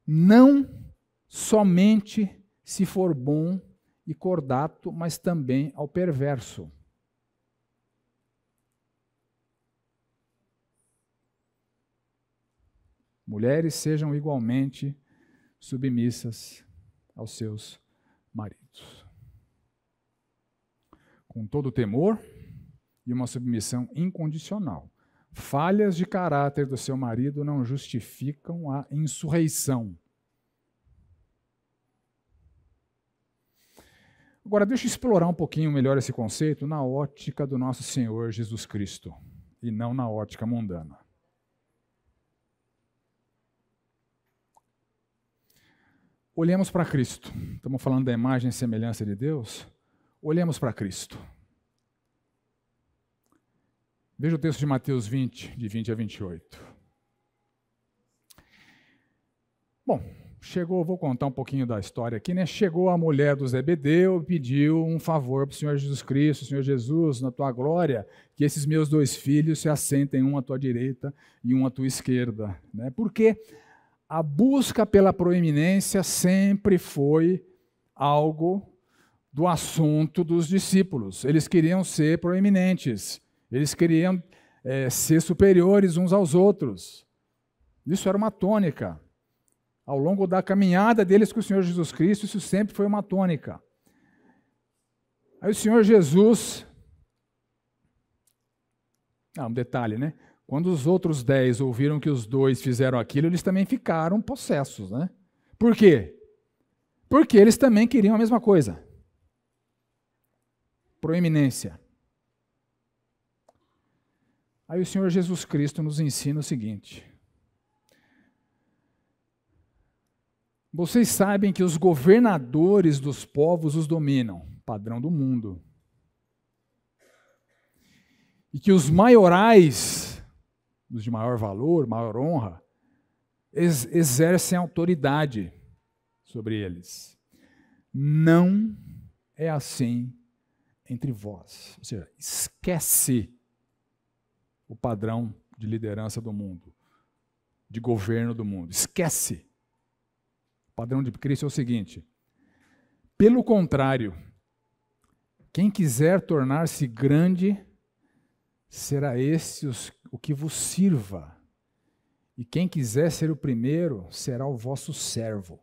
não somente se for bom e cordato, mas também ao perverso. Mulheres sejam igualmente submissas aos seus maridos. Com todo o temor e uma submissão incondicional. Falhas de caráter do seu marido não justificam a insurreição. Agora, deixa eu explorar um pouquinho melhor esse conceito na ótica do nosso Senhor Jesus Cristo, e não na ótica mundana. Olhemos para Cristo. Estamos falando da imagem e semelhança de Deus. Olhemos para Cristo. Veja o texto de Mateus 20, de 20 a 28. Bom, vou contar um pouquinho da história aqui, né? Chegou a mulher do Zebedeu e pediu um favor para o Senhor Jesus Cristo. Senhor Jesus, na tua glória, que esses meus 2 filhos se assentem, um à tua direita e um à tua esquerda. Né? Porque a busca pela proeminência sempre foi algo do assunto dos discípulos. Eles queriam ser proeminentes, eles queriam ser superiores uns aos outros. Isso era uma tônica. Ao longo da caminhada deles com o Senhor Jesus Cristo, isso sempre foi uma tônica. Aí o Senhor Jesus... um detalhe, né? Quando os outros 10 ouviram que os 2 fizeram aquilo, eles também ficaram possessos, né? Por quê? Porque eles também queriam a mesma coisa. Proeminência. Aí o Senhor Jesus Cristo nos ensina o seguinte. Vocês sabem que os governadores dos povos os dominam, padrão do mundo. E que os maiorais, os de maior valor, maior honra, exercem autoridade sobre eles. Não é assim entre vós. Ou seja, esquece o padrão de liderança do mundo, de governo do mundo. Esquece. O padrão de Cristo é o seguinte: pelo contrário, quem quiser tornar-se grande, será esse o que vos sirva. E quem quiser ser o primeiro, será o vosso servo.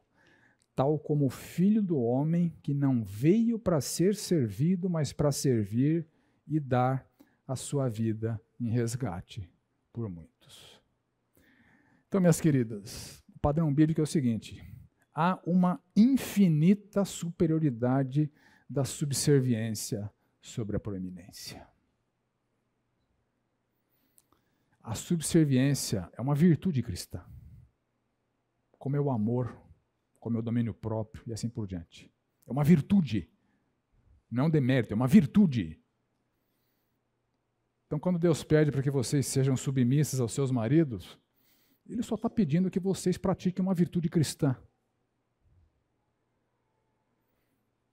Tal como o Filho do Homem, que não veio para ser servido, mas para servir e dar a sua vida em resgate por muitos. Então, minhas queridas, o padrão bíblico é o seguinte: há uma infinita superioridade da subserviência sobre a proeminência. A subserviência é uma virtude cristã, como é o amor, como é o domínio próprio e assim por diante. É uma virtude, não é um demérito, é uma virtude. Então, quando Deus pede para que vocês sejam submissas aos seus maridos, Ele só está pedindo que vocês pratiquem uma virtude cristã.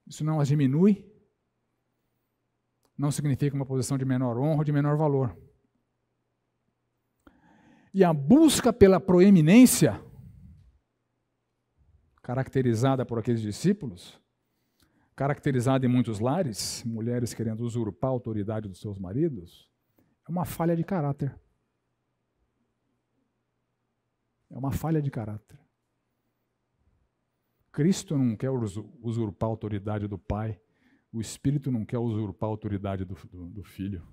Isso não as diminui, não significa uma posição de menor honra ou de menor valor. E a busca pela proeminência, caracterizada por aqueles discípulos, caracterizada em muitos lares, mulheres querendo usurpar a autoridade dos seus maridos, é uma falha de caráter. É uma falha de caráter. Cristo não quer usurpar a autoridade do Pai, o Espírito não quer usurpar a autoridade do Filho.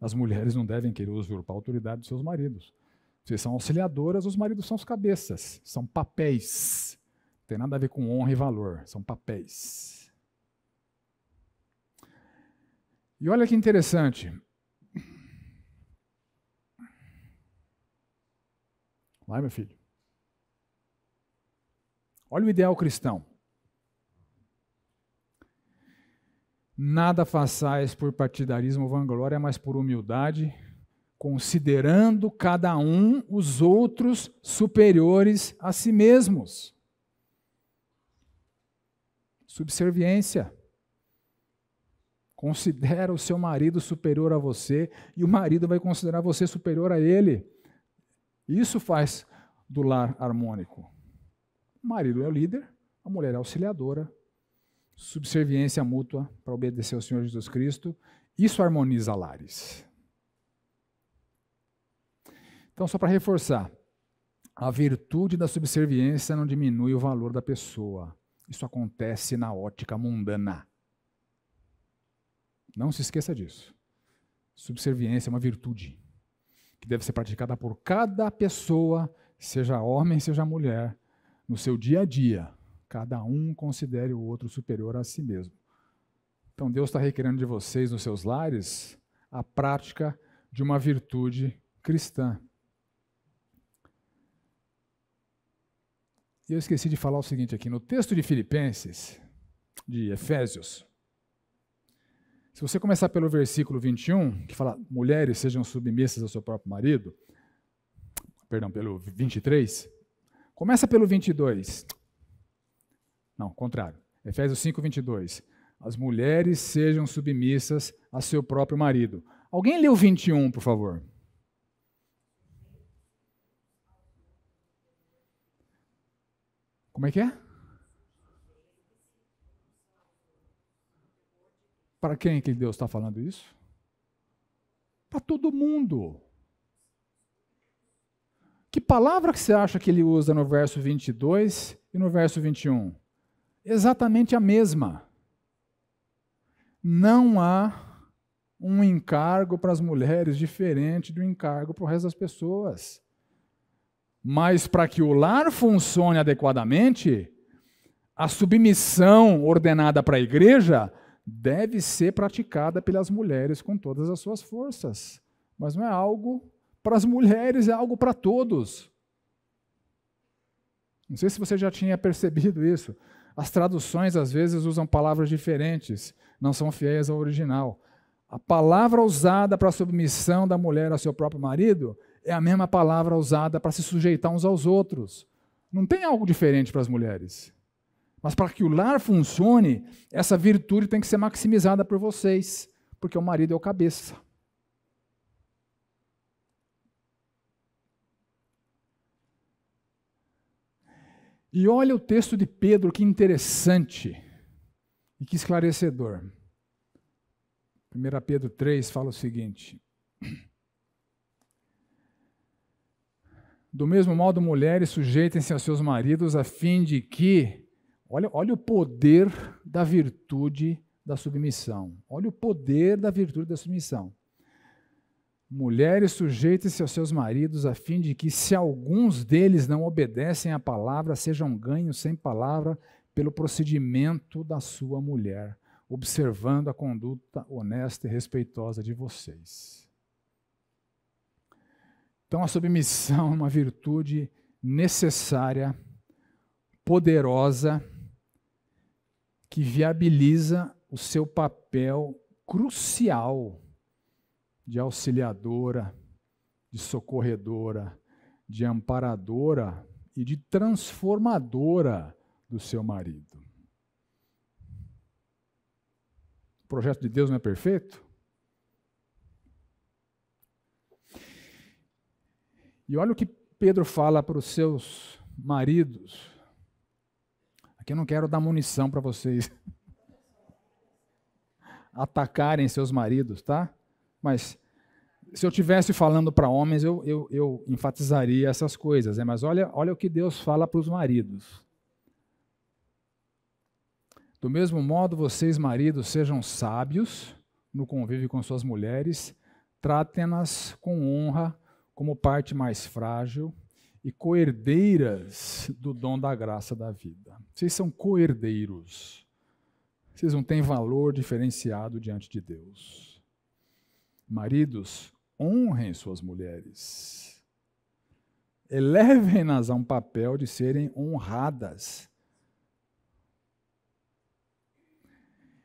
As mulheres não devem querer usurpar a autoridade dos seus maridos. Vocês são auxiliadoras, os maridos são os cabeças, são papéis. Não tem nada a ver com honra e valor, são papéis. E olha que interessante. Vai, meu filho. Olha o ideal cristão. Nada façais por partidarismo ou vanglória, mas por humildade, considerando cada um os outros superiores a si mesmos. Subserviência. Considera o seu marido superior a você e o marido vai considerar você superior a ele. Isso faz do lar harmônico. O marido é o líder, a mulher é a auxiliadora. Subserviência mútua para obedecer ao Senhor Jesus Cristo. Isso harmoniza lares. Então, só para reforçar, a virtude da subserviência não diminui o valor da pessoa. Isso acontece na ótica mundana. Não se esqueça disso. Subserviência é uma virtude que deve ser praticada por cada pessoa, seja homem, seja mulher, no seu dia a dia. Cada um considere o outro superior a si mesmo. Então Deus está requerendo de vocês, nos seus lares, a prática de uma virtude cristã. E eu esqueci de falar o seguinte aqui, no texto de Filipenses, de Efésios, se você começar pelo versículo 21, que fala, mulheres sejam submissas ao seu próprio marido, perdão, pelo 23, começa pelo 22. Não, contrário. Efésios 5, 22. As mulheres sejam submissas a seu próprio marido. Alguém lê o 21, por favor? Como é que é? Para quem que Deus está falando isso? Para todo mundo. Que palavra que você acha que ele usa no verso 22 e no verso 21? Exatamente a mesma. Não há um encargo para as mulheres diferente do encargo para o resto das pessoas. Mas para que o lar funcione adequadamente, a submissão ordenada para a igreja deve ser praticada pelas mulheres com todas as suas forças. Mas não é algo para as mulheres, é algo para todos. Não sei se você já tinha percebido isso. As traduções, às vezes, usam palavras diferentes, não são fiéis ao original. A palavra usada para a submissão da mulher ao seu próprio marido é a mesma palavra usada para se sujeitar uns aos outros. Não tem algo diferente para as mulheres. Mas para que o lar funcione, essa virtude tem que ser maximizada por vocês, porque o marido é o cabeça. E olha o texto de Pedro, que interessante e que esclarecedor. 1 Pedro 3 fala o seguinte: do mesmo modo, mulheres, sujeitem-se aos seus maridos, a fim de que, olha o poder da virtude da submissão. Olha o poder da virtude da submissão. Mulheres, sujeitem-se aos seus maridos, a fim de que, se alguns deles não obedecem à palavra, sejam ganhos sem palavra pelo procedimento da sua mulher, observando a conduta honesta e respeitosa de vocês. Então, a submissão é uma virtude necessária, poderosa, que viabiliza o seu papel crucial de auxiliadora, de socorredora, de amparadora e de transformadora do seu marido. O projeto de Deus não é perfeito? E olha o que Pedro fala para os seus maridos. Aqui eu não quero dar munição para vocês atacarem seus maridos, tá? Mas se eu estivesse falando para homens, eu enfatizaria essas coisas, né? Mas olha o que Deus fala para os maridos. Do mesmo modo, vocês, maridos, sejam sábios no convívio com suas mulheres, tratem-nas com honra como parte mais frágil e coerdeiras do dom da graça da vida. Vocês são coerdeiros. Vocês não têm valor diferenciado diante de Deus. Maridos, honrem suas mulheres. Elevem-nas a um papel de serem honradas.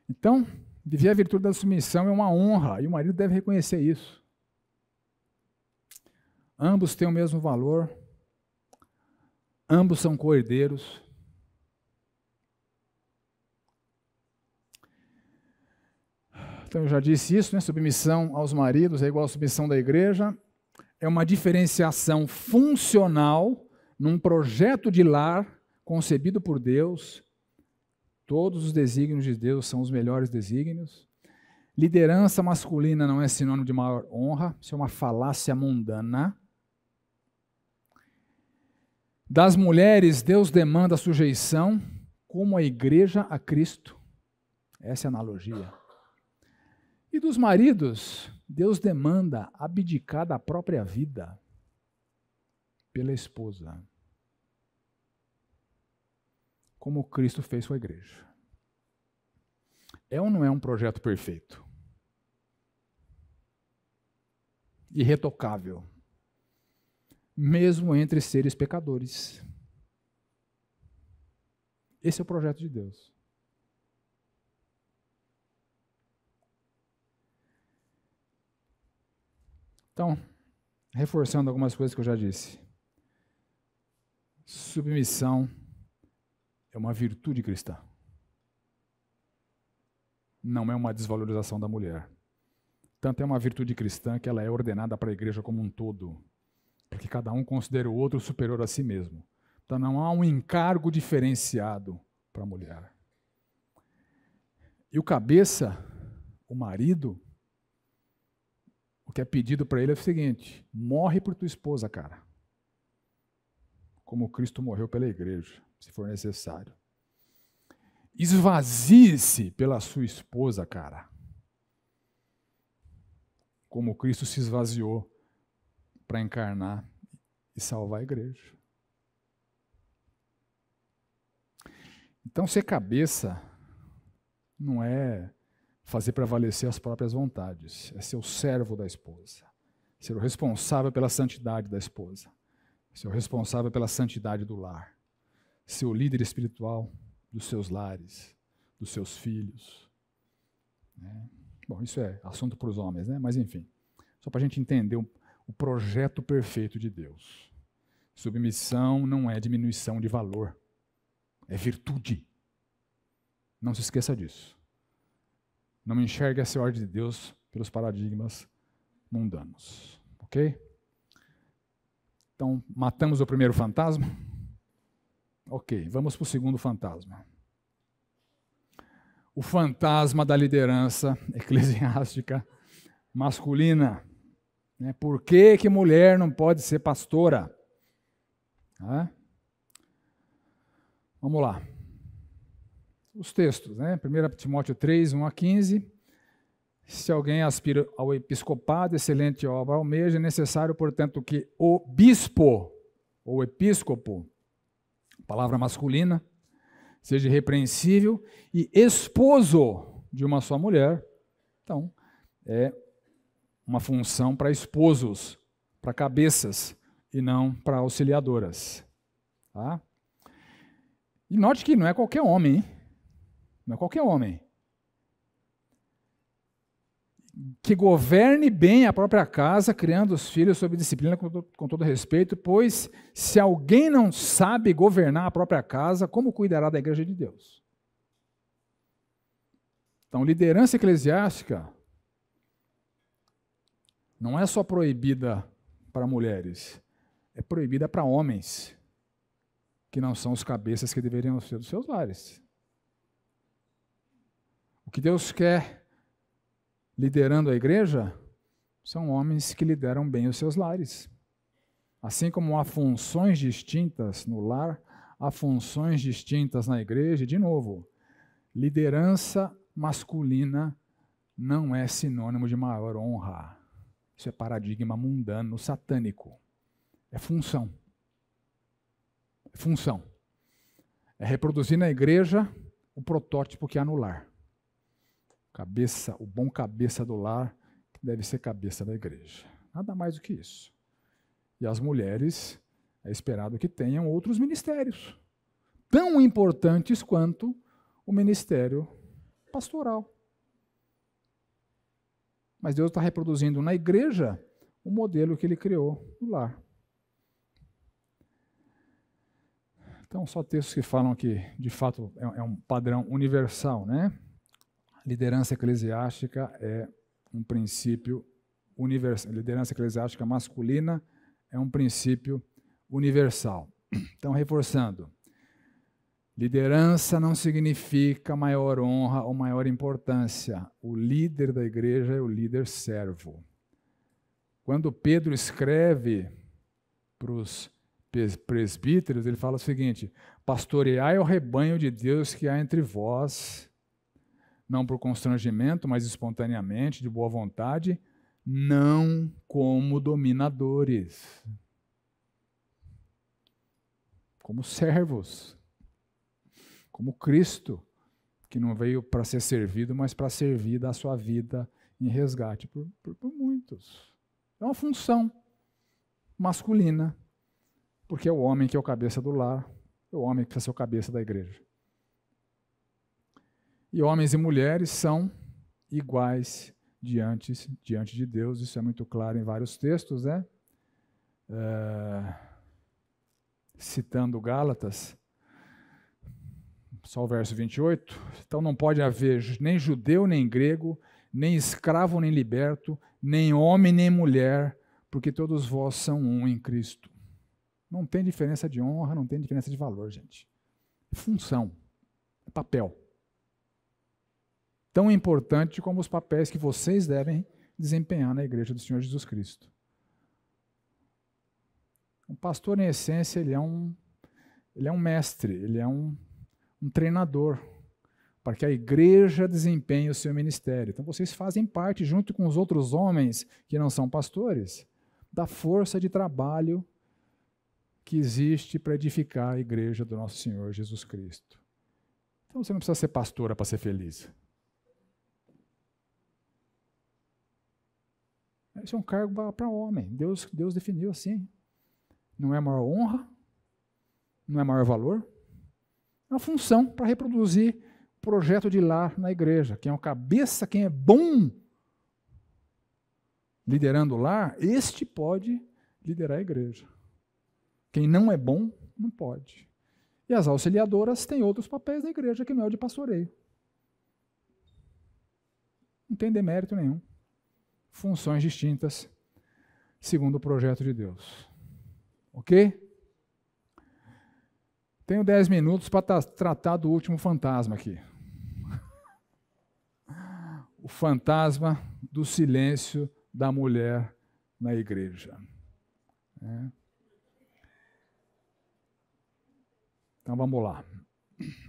Então, viver a virtude da submissão é uma honra, e o marido deve reconhecer isso. Ambos têm o mesmo valor, ambos são coerdeiros. Então, eu já disse isso, né? Submissão aos maridos é igual à submissão da igreja. É uma diferenciação funcional num projeto de lar concebido por Deus. Todos os desígnios de Deus são os melhores desígnios. Liderança masculina não é sinônimo de maior honra, isso é uma falácia mundana. Das mulheres, Deus demanda sujeição, como a igreja a Cristo. Essa é a analogia. E dos maridos, Deus demanda abdicar da própria vida pela esposa, como Cristo fez com a igreja. É ou não é um projeto perfeito? Irretocável. Mesmo entre seres pecadores. Esse é o projeto de Deus. Então, reforçando algumas coisas que eu já disse. Submissão é uma virtude cristã. Não é uma desvalorização da mulher. Tanto é uma virtude cristã que ela é ordenada para a igreja como um todo, porque cada um considera o outro superior a si mesmo. Então não há um encargo diferenciado para a mulher. E o cabeça, o marido, o que é pedido para ele é o seguinte: morre por tua esposa, cara. Como Cristo morreu pela igreja, se for necessário. Esvazie-se pela sua esposa, cara. Como Cristo se esvaziou para encarnar e salvar a igreja. Então, ser cabeça não é fazer prevalecer as próprias vontades, é ser o servo da esposa, ser o responsável pela santidade da esposa, ser o responsável pela santidade do lar, ser o líder espiritual dos seus lares, dos seus filhos. Bom, isso é assunto para os homens, né? Mas enfim, só para a gente entender o projeto perfeito de Deus. Submissão não é diminuição de valor, é virtude. Não se esqueça disso. Não enxergue essa ordem de Deus pelos paradigmas mundanos. Ok? Então, matamos o primeiro fantasma? Ok, vamos para o segundo fantasma. O fantasma da liderança eclesiástica masculina. Por que mulher não pode ser pastora? Vamos lá. Os textos, 1 Timóteo 3, 1 a 15. Se alguém aspira ao episcopado, excelente obra almeja, é necessário, portanto, que o bispo, ou episcopo, palavra masculina, seja irrepreensível e esposo de uma só mulher. Então, é uma função para esposos, para cabeças, e não para auxiliadoras. Tá? E note que não é qualquer homem, hein? Não é qualquer homem. Que governe bem a própria casa, criando os filhos sob disciplina com todo respeito, pois se alguém não sabe governar a própria casa, como cuidará da igreja de Deus? Então, liderança eclesiástica não é só proibida para mulheres, é proibida para homens, que não são os cabeças que deveriam ser dos seus lares. O que Deus quer liderando a igreja são homens que lideram bem os seus lares. Assim como há funções distintas no lar, há funções distintas na igreja. De novo, liderança masculina não é sinônimo de maior honra. Isso é paradigma mundano, satânico. É função. É função. É reproduzir na igreja o protótipo que há no lar. Cabeça, o bom cabeça do lar deve ser cabeça da igreja. Nada mais do que isso. E as mulheres, é esperado que tenham outros ministérios, tão importantes quanto o ministério pastoral. Mas Deus está reproduzindo na igreja o modelo que Ele criou no lar. Então, só textos que falam que, de fato, é um padrão universal, né? Liderança eclesiástica é um princípio universal. Liderança eclesiástica masculina é um princípio universal. Então, reforçando, liderança não significa maior honra ou maior importância. O líder da igreja é o líder servo. Quando Pedro escreve para os presbíteros, ele fala o seguinte: pastoreai o rebanho de Deus que há entre vós, não por constrangimento, mas espontaneamente, de boa vontade, não como dominadores, como servos, como Cristo, que não veio para ser servido, mas para servir da sua vida em resgate por muitos. É uma função masculina, porque é o homem que é o cabeça do lar, é o homem que precisa ser o cabeça da igreja. E homens e mulheres são iguais diante de Deus, isso é muito claro em vários textos, né? Citando Gálatas, só o verso 28, então não pode haver nem judeu nem grego, nem escravo nem liberto, nem homem nem mulher, porque todos vós são um em Cristo. Não tem diferença de honra, não tem diferença de valor, gente. É função, é papel. Tão importante como os papéis que vocês devem desempenhar na igreja do Senhor Jesus Cristo. O pastor, em essência, ele é um mestre, ele é um treinador, para que a igreja desempenhe o seu ministério. Então, vocês fazem parte, junto com os outros homens que não são pastores, da força de trabalho que existe para edificar a igreja do nosso Senhor Jesus Cristo. Então, você não precisa ser pastora para ser feliz. Esse é um cargo para homem. Deus definiu assim. Não é maior honra, não é maior valor. É uma função para reproduzir o projeto de lar na igreja. Quem é o cabeça, quem é bom liderando o lar, este pode liderar a igreja. Quem não é bom, não pode. E as auxiliadoras têm outros papéis na igreja que não é o de pastoreio. Não tem demérito nenhum. Funções distintas, segundo o projeto de Deus. Ok? Tenho 10 minutos para tratar do último fantasma aqui. O fantasma do silêncio da mulher na igreja. Então vamos lá.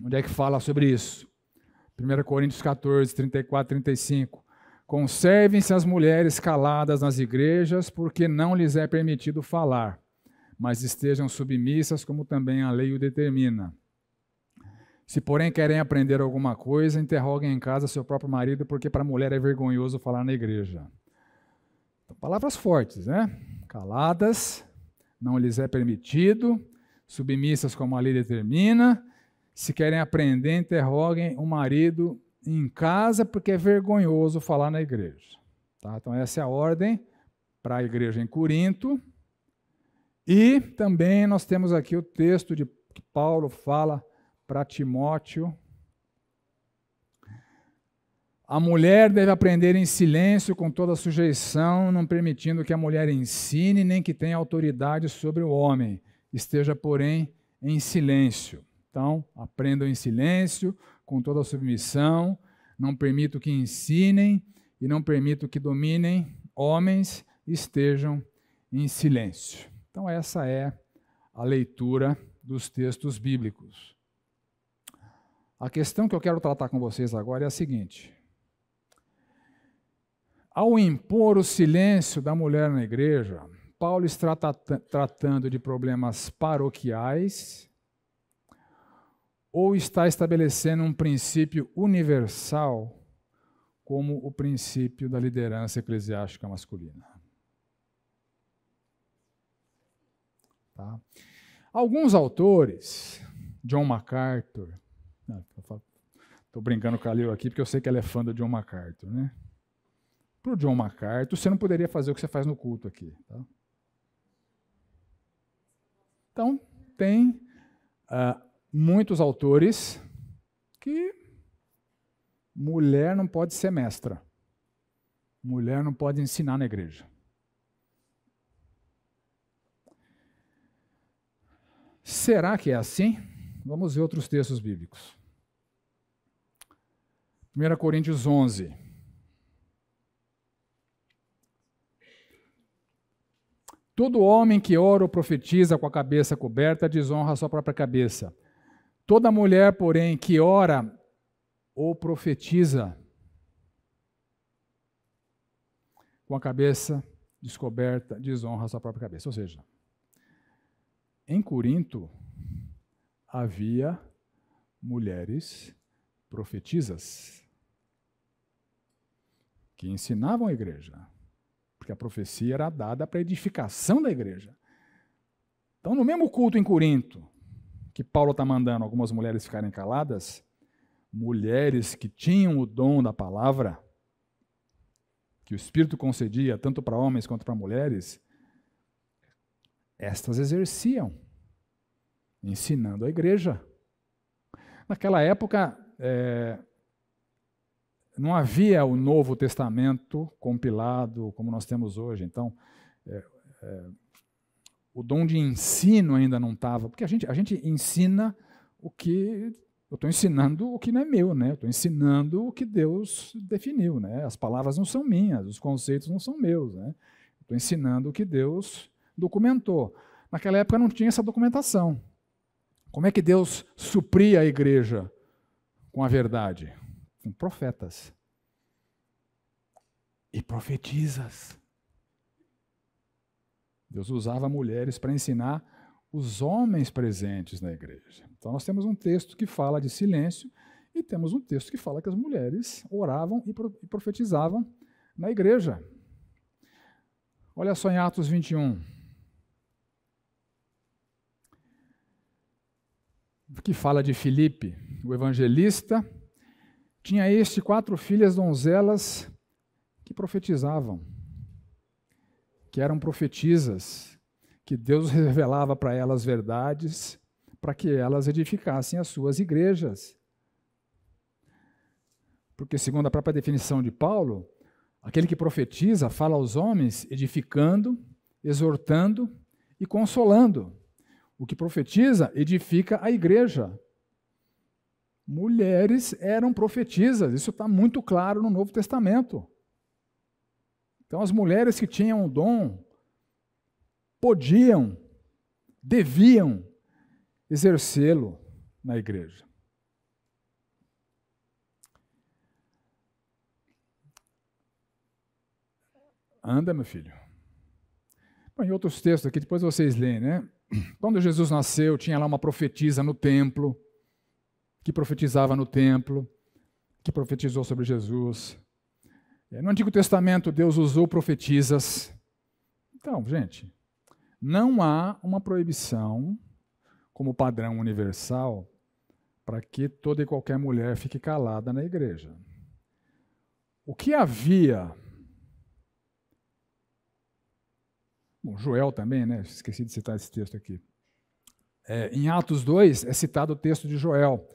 Onde é que fala sobre isso? 1 Coríntios 14, 34, 35. Conservem-se as mulheres caladas nas igrejas, porque não lhes é permitido falar, mas estejam submissas, como também a lei o determina. Se, porém, querem aprender alguma coisa, interroguem em casa seu próprio marido, porque para a mulher é vergonhoso falar na igreja. Então, palavras fortes, né? Caladas, não lhes é permitido, submissas, como a lei determina. Se querem aprender, interroguem o marido em casa, porque é vergonhoso falar na igreja. Tá? Então, essa é a ordem para a igreja em Corinto. E também nós temos aqui o texto que Paulo fala para Timóteo. A mulher deve aprender em silêncio, com toda sujeição, não permitindo que a mulher ensine, nem que tenha autoridade sobre o homem. Esteja, porém, em silêncio. Então, aprendam em silêncio, com toda submissão, não permito que ensinem e não permito que dominem homens, estejam em silêncio. Então, essa é a leitura dos textos bíblicos. A questão que eu quero tratar com vocês agora é a seguinte: ao impor o silêncio da mulher na igreja, Paulo está tratando de problemas paroquiais ou está estabelecendo um princípio universal como o princípio da liderança eclesiástica masculina? Tá? Alguns autores, John MacArthur, estou brincando com a Lil aqui porque eu sei que ela é fã do John MacArthur, né? Para o John MacArthur, você não poderia fazer o que você faz no culto aqui. Tá? Então, tem muitos autores que mulher não pode ser mestra. Mulher não pode ensinar na igreja. Será que é assim? Vamos ver outros textos bíblicos. 1 Coríntios 11. Todo homem que ora ou profetiza com a cabeça coberta desonra a sua própria cabeça. Toda mulher, porém, que ora ou profetiza com a cabeça descoberta desonra a sua própria cabeça. Ou seja, em Corinto havia mulheres profetisas que ensinavam a igreja. Porque a profecia era dada para a edificação da igreja. Então, no mesmo culto em Corinto, que Paulo está mandando algumas mulheres ficarem caladas, mulheres que tinham o dom da palavra, que o Espírito concedia tanto para homens quanto para mulheres, estas exerciam, ensinando a igreja. Naquela época, não havia o Novo Testamento compilado como nós temos hoje. Então, o dom de ensino ainda não estava, porque a gente ensina o que... Eu estou ensinando o que não é meu, né? Eu estou ensinando o que Deus definiu, né? As palavras não são minhas, os conceitos não são meus, né? Estou ensinando o que Deus documentou. Naquela época não tinha essa documentação. Como é que Deus supria a igreja com a verdade? Com profetas e profetisas. Deus usava mulheres para ensinar os homens presentes na igreja. Então nós temos um texto que fala de silêncio e temos um texto que fala que as mulheres oravam e profetizavam na igreja. Olha só em Atos 21. Que fala de Filipe, o evangelista. Tinha este 4 filhas donzelas que profetizavam, que eram profetisas, que Deus revelava para elas verdades, para que elas edificassem as suas igrejas. Porque, segundo a própria definição de Paulo, aquele que profetiza fala aos homens edificando, exortando e consolando. O que profetiza edifica a igreja. Mulheres eram profetisas, isso está muito claro no Novo Testamento. Então, as mulheres que tinham o dom podiam, deviam exercê-lo na igreja. Anda, meu filho. Bom, em outros textos aqui, depois vocês leem, né? Quando Jesus nasceu, tinha lá uma profetisa no templo, que profetizava no templo, que profetizou sobre Jesus. No Antigo Testamento, Deus usou profetisas. Então, gente, não há uma proibição como padrão universal para que toda e qualquer mulher fique calada na igreja. O que havia... Bom, Joel também, né? Esqueci de citar esse texto aqui. Em Atos 2 é citado o texto de Joel.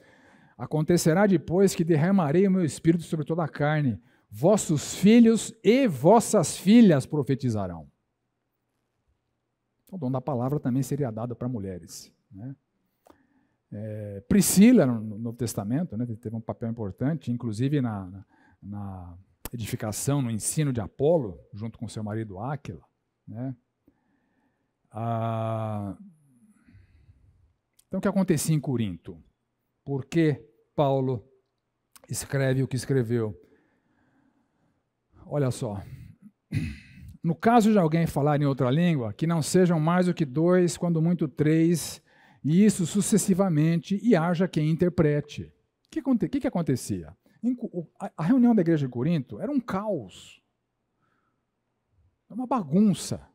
Acontecerá depois que derramarei o meu espírito sobre toda a carne. Vossos filhos e vossas filhas profetizarão. O dom da palavra também seria dado para mulheres, né? Priscila, no Novo Testamento, né, teve um papel importante, inclusive na edificação, no ensino de Apolo, junto com seu marido Áquila, né? Então, o que acontecia em Corinto? Por que Paulo escreve o que escreveu? Olha só. No caso de alguém falar em outra língua, que não sejam mais do que 2, quando muito 3, e isso sucessivamente, e haja quem interprete. O que acontecia? A reunião da igreja de Corinto era um caos, uma bagunça.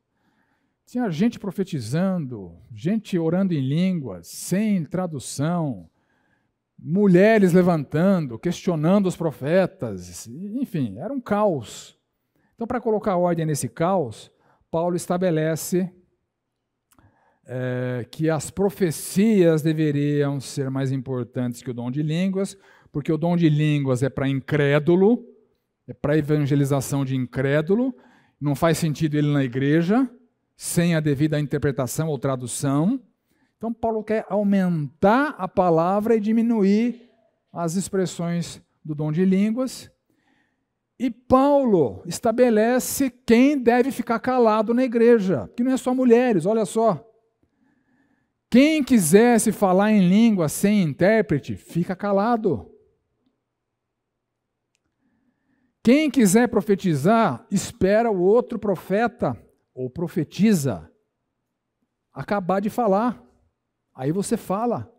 Tinha gente profetizando, gente orando em línguas, sem tradução, mulheres levantando, questionando os profetas, enfim, era um caos. Então, para colocar ordem nesse caos, Paulo estabelece que as profecias deveriam ser mais importantes que o dom de línguas, porque o dom de línguas é para incrédulo, é para evangelização de incrédulo, não faz sentido ele na igreja, sem a devida interpretação ou tradução. Então, Paulo quer aumentar a palavra e diminuir as expressões do dom de línguas. E Paulo estabelece quem deve ficar calado na igreja, que não é só mulheres, olha só. Quem quisesse falar em língua sem intérprete, fica calado. Quem quiser profetizar, espera o outro profeta ou profetiza acabar de falar. Aí você fala.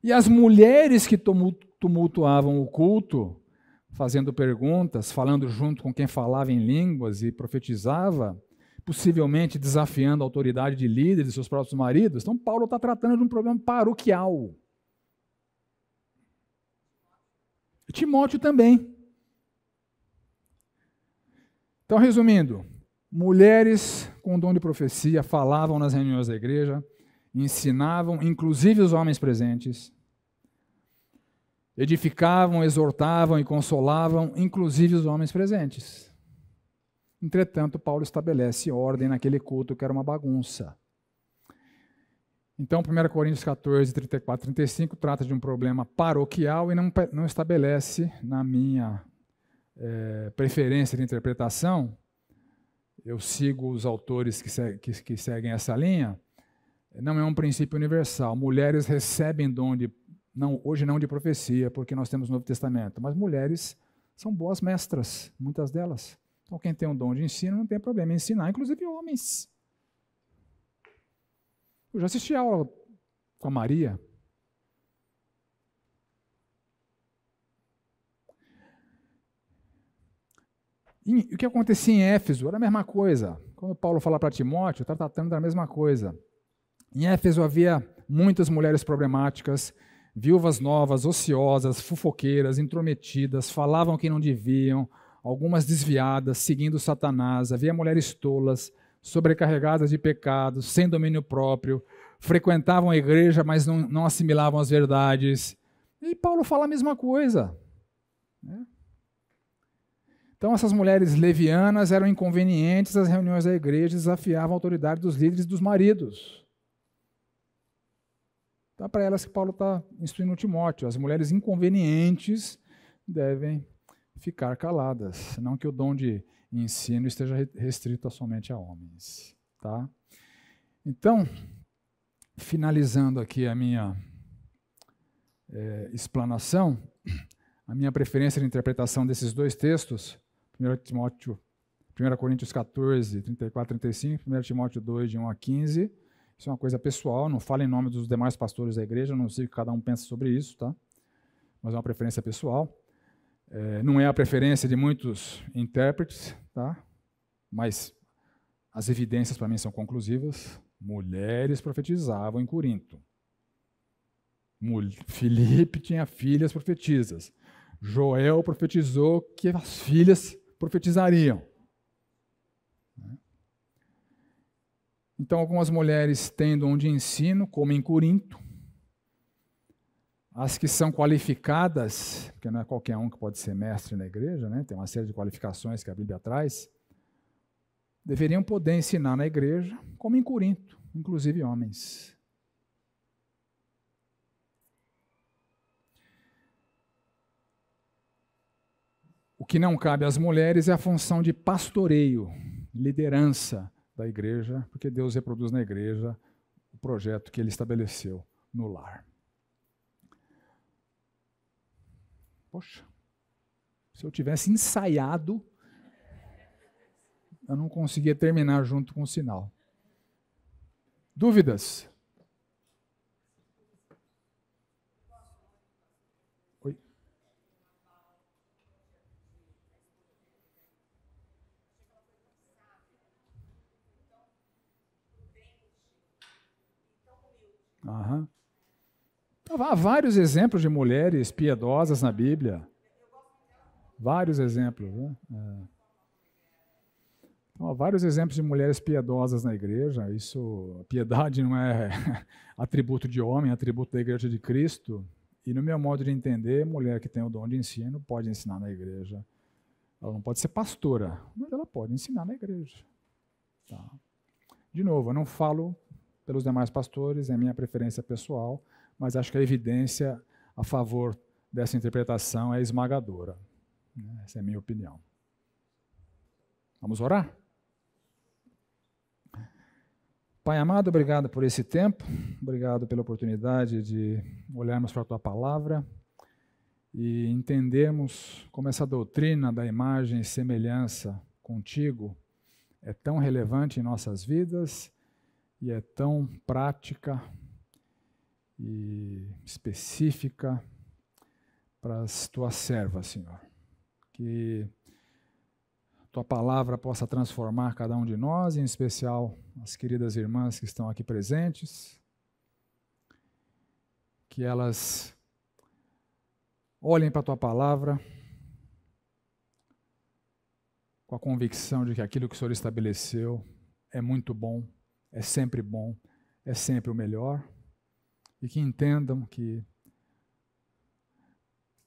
E as mulheres que tumultuavam o culto, fazendo perguntas, falando junto com quem falava em línguas e profetizava, possivelmente desafiando a autoridade de líderes de seus próprios maridos. Então, Paulo está tratando de um problema paroquial. E Timóteo também. Então, resumindo, mulheres com dom de profecia falavam nas reuniões da igreja, ensinavam, inclusive os homens presentes, edificavam, exortavam e consolavam, inclusive os homens presentes. Entretanto, Paulo estabelece ordem naquele culto que era uma bagunça. Então, 1 Coríntios 14, 34 e 35 trata de um problema paroquial e não estabelece, na minha preferência de interpretação, eu sigo os autores que seguem essa linha, não é um princípio universal. Mulheres recebem dom de, hoje não de profecia, porque nós temos o Novo Testamento, mas mulheres são boas mestras, muitas delas. Então, quem tem um dom de ensino não tem problema em ensinar, inclusive homens. Eu já assisti a aula com a Maria. E o que acontecia em Éfeso era a mesma coisa. Quando Paulo fala para Timóteo, está tratando da mesma coisa. Em Éfeso havia muitas mulheres problemáticas, viúvas novas, ociosas, fofoqueiras, intrometidas, falavam que não deviam, algumas desviadas, seguindo Satanás. Havia mulheres tolas, sobrecarregadas de pecados, sem domínio próprio, frequentavam a igreja, mas não assimilavam as verdades. E Paulo fala a mesma coisa, né? Então, essas mulheres levianas eram inconvenientes às reuniões da igreja, desafiavam a autoridade dos líderes e dos maridos. Então, é para elas que Paulo está instruindo Timóteo. As mulheres inconvenientes devem ficar caladas, não que o dom de ensino esteja restrito somente a homens. Tá? Então, finalizando aqui a minha explanação, a minha preferência de interpretação desses dois textos, 1 Coríntios 14, 34 e 35, 1 Timóteo 2, de 1 a 15, isso é uma coisa pessoal, não falo em nome dos demais pastores da igreja, não sei o que cada um pensa sobre isso, tá? Mas é uma preferência pessoal. Não é a preferência de muitos intérpretes, tá? Mas as evidências para mim são conclusivas. Mulheres profetizavam em Corinto. Filipe tinha filhas profetisas. Joel profetizou que as filhas profetizariam. Então, algumas mulheres têm dom de ensino, como em Corinto. As que são qualificadas, porque não é qualquer um que pode ser mestre na igreja, né? Tem uma série de qualificações que a Bíblia traz, deveriam poder ensinar na igreja, como em Corinto, inclusive homens. O que não cabe às mulheres é a função de pastoreio, liderança da igreja, porque Deus reproduz na igreja o projeto que Ele estabeleceu no lar. Poxa, se eu tivesse ensaiado, eu não conseguia terminar junto com o sinal. Dúvidas? Oi? Aham. Há vários exemplos de mulheres piedosas na Bíblia. Vários exemplos, né? Então, há vários exemplos de mulheres piedosas na igreja. Isso, a piedade não é atributo de homem, é atributo da igreja de Cristo. E no meu modo de entender, mulher que tem o dom de ensino pode ensinar na igreja. Ela não pode ser pastora, mas ela pode ensinar na igreja. Tá. De novo, eu não falo pelos demais pastores, é minha preferência pessoal, mas acho que a evidência a favor dessa interpretação é esmagadora. Essa é a minha opinião. Vamos orar? Pai amado, obrigado por esse tempo, obrigado pela oportunidade de olharmos para a Tua palavra e entendermos como essa doutrina da imagem e semelhança contigo é tão relevante em nossas vidas e é tão prática e específica para as Tuas servas, Senhor. Que Tua palavra possa transformar cada um de nós, em especial as queridas irmãs que estão aqui presentes, que elas olhem para a Tua palavra com a convicção de que aquilo que o Senhor estabeleceu é muito bom, é sempre o melhor, e que entendam que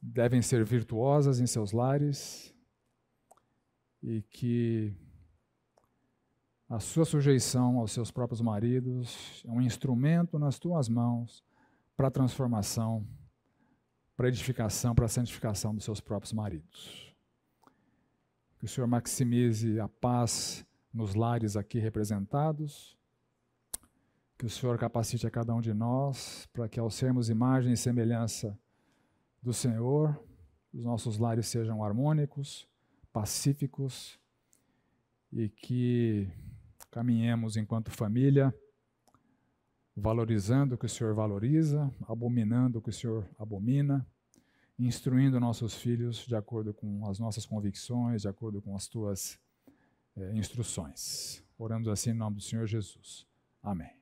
devem ser virtuosas em seus lares e que a sua sujeição aos seus próprios maridos é um instrumento nas tuas mãos para a transformação, para a edificação, para a santificação dos seus próprios maridos. Que o Senhor maximize a paz nos lares aqui representados, que o Senhor capacite a cada um de nós para que, ao sermos imagem e semelhança do Senhor, os nossos lares sejam harmônicos, pacíficos e que caminhemos enquanto família, valorizando o que o Senhor valoriza, abominando o que o Senhor abomina, instruindo nossos filhos de acordo com as nossas convicções, de acordo com as tuas instruções. Oramos assim em nome do Senhor Jesus. Amém.